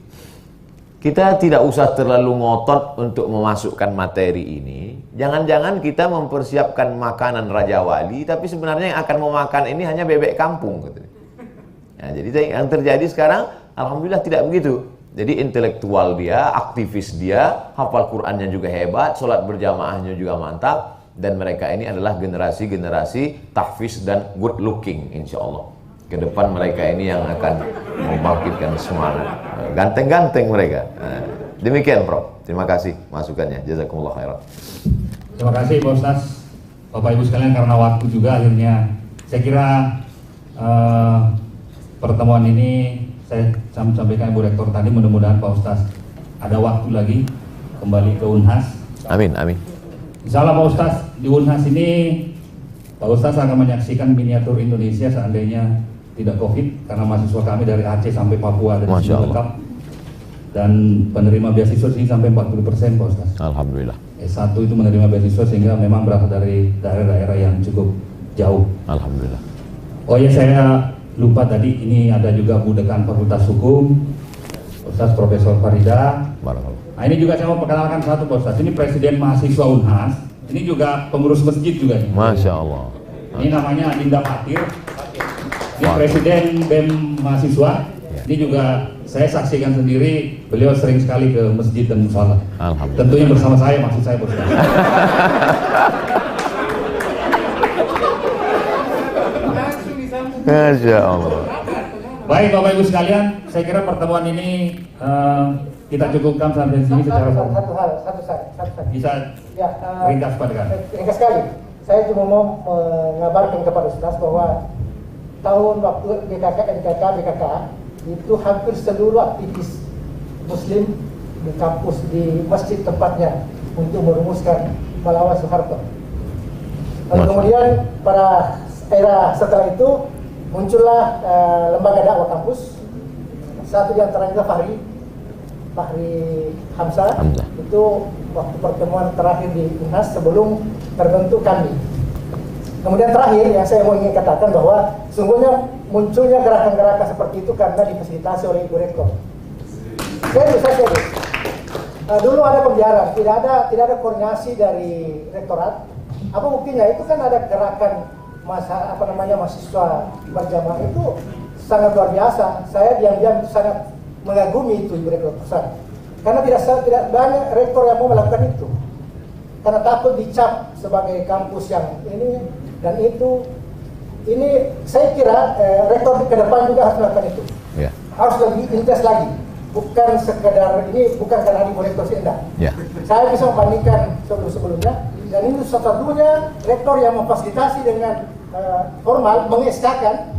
kita tidak usah terlalu ngotot untuk memasukkan materi ini. Jangan-jangan kita mempersiapkan makanan Raja Wali, tapi sebenarnya yang akan memakan ini hanya bebek kampung. Nah, jadi yang terjadi sekarang, alhamdulillah tidak begitu. Jadi intelektual dia, aktivis dia, hafal Qurannya juga hebat, sholat berjamaahnya juga mantap, dan mereka ini adalah generasi-generasi tahfiz dan good looking, insya Allah. Ke depan mereka ini yang akan membangkitkan semangat. Ganteng-ganteng mereka. Demikian Prof. Terima kasih masukannya. Jazakumullah khairan. Terima kasih Pak Ustaz. Bapak Ibu sekalian, karena waktu juga akhirnya saya kira pertemuan ini saya sampaikan Ibu Rektor tadi, mudah-mudahan Pak Ustaz ada waktu lagi kembali ke Unhas. Amin, amin. Insya Allah Pak Ustaz, di Unhas ini Pak Ustaz akan menyaksikan miniatur Indonesia seandainya tidak COVID, karena mahasiswa kami dari Aceh sampai Papua ada di sini lengkap, dan penerima beasiswa sini sampai 40% Pak Ustaz. Alhamdulillah. S1 itu menerima beasiswa, sehingga memang berasal dari daerah-daerah yang cukup jauh. Alhamdulillah. Oh ya, saya lupa tadi, ini ada juga Bu Dekan Fakultas Hukum, Ustaz Profesor Farida. Barakallah. Nah, ini juga saya mau perkenalkan satu Pak Ustaz, ini Presiden Mahasiswa Unhas, ini juga pengurus masjid juga nih. Masya Allah. Ini namanya Dinda Fatir. Ini Presiden BEM Mahasiswa. Ini juga saya saksikan sendiri, beliau sering sekali ke masjid dan musala. Alhamdulillah. Tentunya bersama saya, maksud saya Pak Ustaz. Masya Allah. Baik Bapak Ibu sekalian, saya kira pertemuan ini kita cukupkan sampai sini secara satu hal. bisa Ya, ringkas Pak Dekan. ringkas sekali. Saya cuma mau mengabarkan kepada Ustaz bahwa tahun waktu BKK itu hampir seluruh aktivis Muslim di kampus, di masjid tempatnya untuk merumuskan melawan Soeharto. Lalu kemudian pada era setelah itu muncullah lembaga dakwah kampus. Satu di antaranya Fahri Hamzah. Itu waktu pertemuan terakhir di Unhas sebelum terbentuk kami. Kemudian terakhir yang saya mau ingin katakan bahwa sungguhnya munculnya gerakan-gerakan seperti itu karena difasilitasi oleh Ibu Rektor. Serius. Dulu ada pembiaran, tidak ada koordinasi dari rektorat. Apa buktinya? Itu kan ada gerakan mahasiswa berjamaah itu sangat luar biasa. Saya diam-diam sangat mengagumi itu Ibu Rektor Pusat. Karena tidak banyak rektor yang mau melakukan itu. Karena takut dicap sebagai kampus yang ini dan itu. Ini saya kira rektor ke depan juga harus melakukan itu. Ya. Harus lebih intens lagi. Bukan sekedar ini, bukan karena Ibu Rektor Senda. Ya. Saya bisa membandingkan sebelumnya, dan ini satu-satunya rektor yang memfasilitasi dengan formal mengeskakan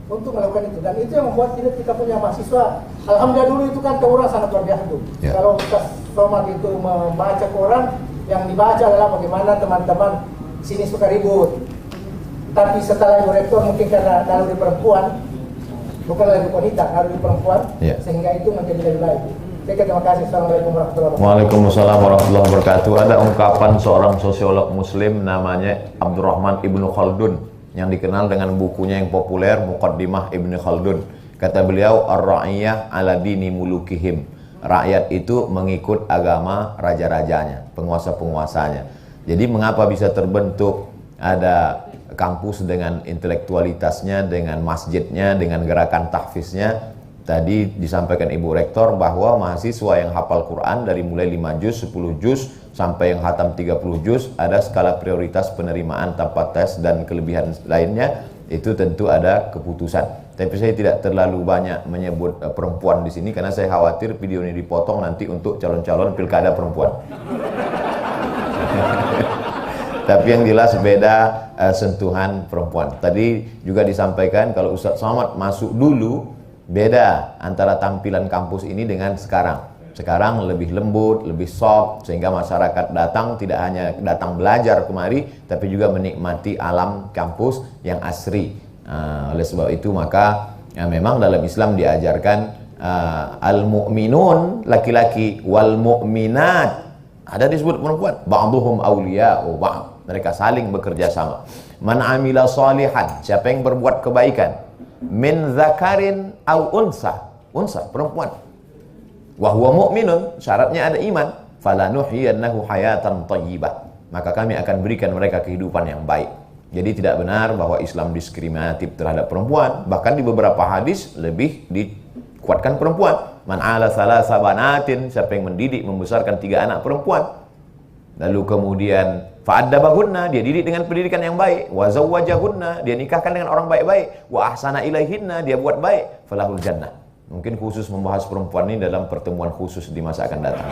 untuk melakukan itu, dan itu yang membuat kita punya mahasiswa. Alhamdulillah dulu itu kan tawuran sangat luar biasa tuh. Ya. Kalau Ustaz Somad itu membaca Quran, yang dibaca adalah bagaimana teman-teman sini suka ribut. Tapi setelah Ibu Rektor mungkin karena naluri perempuan, bukan naluri wanita, naluri perempuan, Ya. sehingga itu menjadi lebih baik. Saya terima kasih. Assalamualaikum warahmatullahi wabarakatuh. Waalaikumsalam warahmatullahi wabarakatuh. Ada ungkapan seorang sosiolog muslim namanya Abdurrahman Ibnu Khaldun yang dikenal dengan bukunya yang populer Muqaddimah Ibnu Khaldun. Kata beliau, ar-ra'iyah ala dini mulukihim. Rakyat itu mengikut agama raja-rajanya, penguasa-penguasanya. Jadi mengapa bisa terbentuk ada kampus dengan intelektualitasnya, dengan masjidnya, dengan gerakan tahfiznya? Tadi disampaikan Ibu Rektor bahwa mahasiswa yang hafal Quran dari mulai 5 juz, 10 juz sampai yang khatam 30 juz, ada skala prioritas penerimaan tanpa tes dan kelebihan lainnya, itu tentu ada keputusan. Tapi saya tidak terlalu banyak menyebut perempuan di sini karena saya khawatir video ini dipotong nanti untuk calon-calon pilkada perempuan. Tapi yang jelas beda sentuhan perempuan. Tadi juga disampaikan kalau Ustaz Somad masuk dulu, beda antara tampilan kampus ini dengan sekarang. Sekarang lebih lembut, lebih soft, sehingga masyarakat datang tidak hanya datang belajar kemari, tapi juga menikmati alam kampus yang asri. Oleh sebab itu maka memang dalam Islam diajarkan al-mu'minun laki-laki, wal mu'minat ada disebut perempuan, ba'duhum awliya'u ba'd. Mereka saling bekerja sama. Man amila salihan, siapa yang berbuat kebaikan, min zakarin au unsa, perempuan, wa huwa mu'minun, syaratnya ada iman, falanuhyiyannahu hayatan thayyibah, maka kami akan berikan mereka kehidupan yang baik. Jadi tidak benar bahwa Islam diskriminatif terhadap perempuan. Bahkan di beberapa hadis lebih dikuatkan perempuan. Man ala salasa banatin, siapa yang mendidik membesarkan 3 anak perempuan. Lalu kemudian Fa'addabahunna, dia didik dengan pendidikan yang baik. Wa zawwajahunna, dia nikahkan dengan orang baik-baik. Wa ahsana ilaihinna, dia buat baik. Falahul jannah. Mungkin khusus membahas perempuan ini dalam pertemuan khusus di masa akan datang.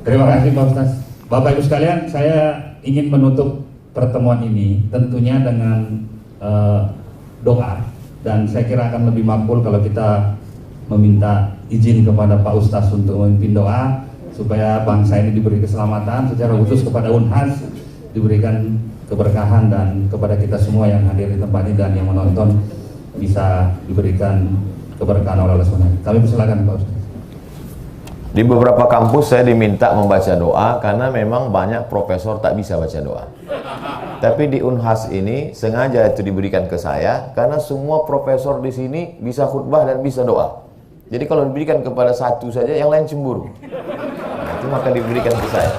Terima kasih Pak Ustaz. Bapak Ibu sekalian, saya ingin menutup pertemuan ini tentunya dengan doa, dan saya kira akan lebih makbul kalau kita meminta izin kepada Pak Ustaz untuk memimpin doa supaya bangsa ini diberi keselamatan, secara khusus kepada Unhas diberikan keberkahan, dan kepada kita semua yang hadir di tempat ini dan yang menonton bisa diberikan keberkahan oleh Allah SWT. Kami persilakan Pak Ustaz. Di beberapa kampus saya diminta membaca doa karena memang banyak profesor tak bisa baca doa. Tapi di Unhas ini sengaja itu diberikan ke saya karena semua profesor di sini bisa khutbah dan bisa doa. Jadi kalau diberikan kepada satu saja, yang lain cemburu. Nah, itu maka diberikan ke saya.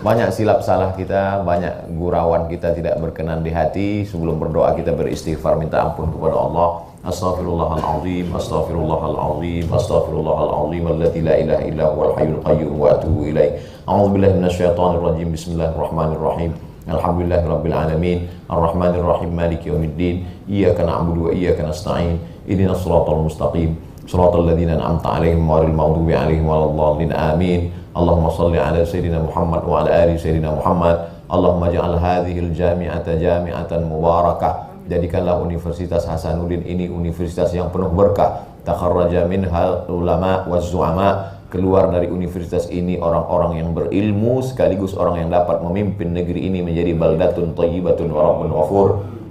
Banyak silap salah kita, banyak gurauan kita tidak berkenan di hati. Sebelum berdoa kita beristighfar, minta ampun kepada Allah. Astaghfirullahaladzim, astaghfirullahaladzim, astaghfirullahaladzim, alladzi la ilaha illa huwal hayyul qayyum wa atubu ilaih. A'udzubillahi minasyaitonir rajim. Bismillahirrahmanirrahim. Alhamdulillahirabbil alamin, arrahmanir rahim, maliki yaumiddin, iyyaka na'budu wa iyyaka nasta'in, ihdinas siratal mustaqim, siratal ladzina an'amta 'alaihim ghairil maghdubi 'alaihim waladdallin. Amin. Allahumma shalli 'ala sayyidina Muhammad wa 'ala ali sayyidina Muhammad. Allahumma ja'al hadhil jami'ata jami'atan mubarakah. Jadikanlah Universitas Hasanuddin ini universitas yang penuh berkah. Takharraja minhal ulama waz zu'ama. Keluar dari universitas ini orang-orang yang berilmu sekaligus orang yang dapat memimpin negeri ini menjadi baldatun thayyibatun wa rabbun ghafur.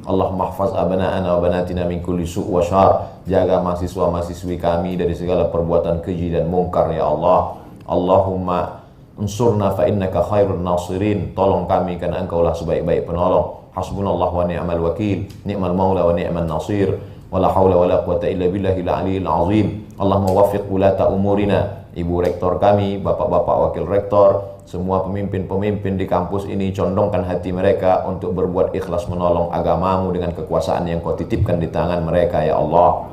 Allahumma hafaz abana'ana wa banatina min kulli su' wa syar. Jaga mahasiswa-mahasiswi kami dari segala perbuatan keji dan mungkar ya Allah. Allahumma unsurna fa innaka khairun nasirin. Tolong kami karena engkaulah sebaik-baik penolong. Hasbunallah wa ni'mal wakil, ni'mal maula wa ni'man nasir. Wala haula wala quwata illa billahil aliyil azim. Allahumma waffiq ulata umurina. Ibu rektor kami, bapak-bapak wakil rektor, semua pemimpin-pemimpin di kampus ini, condongkan hati mereka untuk berbuat ikhlas menolong agamamu dengan kekuasaan yang kau titipkan di tangan mereka ya Allah.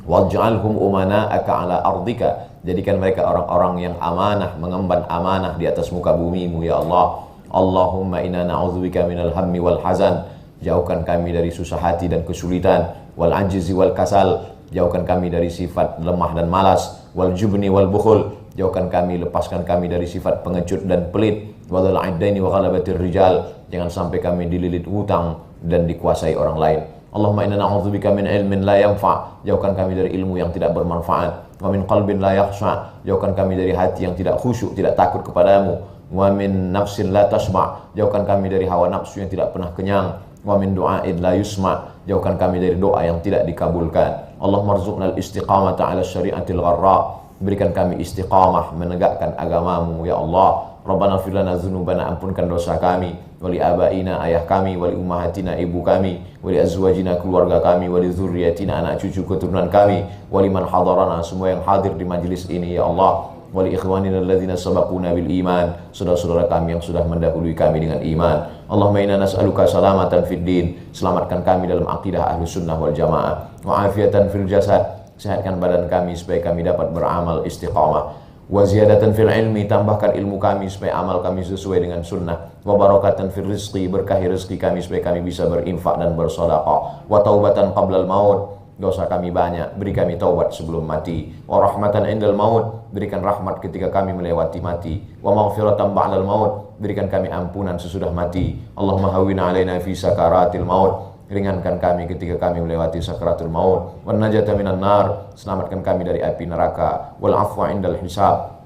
Waj'alhum umana'aka ala ardika. Jadikan mereka orang-orang yang amanah, mengemban amanah di atas muka bumimu ya Allah. Allahumma inna na'udzubika minal hammi wal hazan. Jauhkan kami dari susah hati dan kesulitan, wal ajzi wal kasal. Jauhkan kami dari sifat lemah dan malas, wal jubni wal bukhul. Jauhkan kami, lepaskan kami dari sifat pengecut dan pelit, wal aidaini wa ghalabatir rijal. Jangan sampai kami dililit hutang dan dikuasai orang lain. Allahumma inna na'udzubika min ilmin la yanfa'. Jauhkan kami dari ilmu yang tidak bermanfaat. Wa min qalbin la yakhsha'. Jauhkan kami dari hati yang tidak khusyuk, tidak takut kepadamu. Wa min nafsin la tasma'. Jauhkan kami dari hawa nafsu yang tidak pernah kenyang. Wa min du'ain la yusma'. Jauhkan kami dari doa yang tidak dikabulkan. Allahumma rzuqna al-istiqamata 'ala syari'atil gharra. Berikan kami istiqamah menegakkan agamamu ya Allah. Rabbana fir lana dzunubana, ampunkan dosa kami, wali abaina, ayah kami, wali ummahatina, ibu kami, wali azwajina, keluarga kami, wali dzurriyyatina, anak cucu keturunan kami, wali man hadarana, semua yang hadir di majlis ini ya Allah, wali ikhwanina alladzina sabaquna bil iman, saudara-saudara kami yang sudah mendahului kami dengan iman. Allahumma inna nas'aluka salamatan fid din. Selamatkan kami dalam akidah Ahlus Sunnah wal Jamaah. Wa afiatan fil jasad. Sehatkan badan kami supaya kami dapat beramal istiqamah. Wa ziyadatan fil ilmi. Tambahkan ilmu kami supaya amal kami sesuai dengan sunnah. Wa barakatan fil rizqi. Berkahi rezeki kami supaya kami bisa berinfak dan bersedekah. Wa taubatan qablal maut. Dosa kami banyak, beri kami taubat sebelum mati. Wa rahmatan indal maut. Berikan rahmat ketika kami melewati mati. Wa maghfiratan ba'dal maut. Berikan kami ampunan sesudah mati. Allahumma hawwina alaina fi sakaratil maut. Ringankan kami ketika kami melewati sakaratul maut. Wan najata minan nar. Selamatkan kami dari api neraka. Wal afwa indal hisab.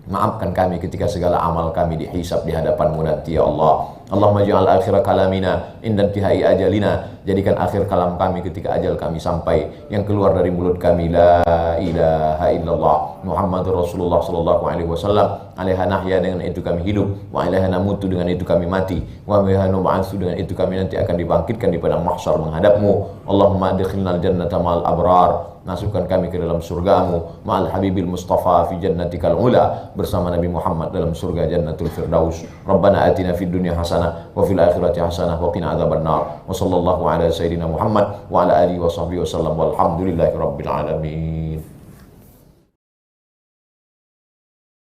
Maafkan kami ketika segala amal kami dihisab di hadapan-Mu nanti ya Allah. Allahumma ja'al akhir kalamina inda intihai ajalina. Jadikan akhir kalam kami ketika ajal kami sampai, yang keluar dari mulut kami la ilaha illallah Muhammadur Rasulullah sallallahu alaihi wasallam. Alaiha nahya, dengan itu kami hidup, wa alaiha namutu, dengan itu kami mati, wa biha nub'atsu, dengan itu kami nanti akan dibangkitkan di padang mahsyar menghadap-Mu. Allahumma adkhilnal jannata ma'al abrar. Masukkan kami ke dalam surga-Mu, ma'al habibil mustafa fi jannatikal ula, bersama Nabi Muhammad dalam surga jannatul firdaus. Rabbana atina fid dunya hasanah wa fil akhirati hasanah wa qina adzabannar. Wa sallallahu ala sayyidina Muhammad wa ala alihi wa sahbihi wasallam walhamdulillahi rabbil alamin.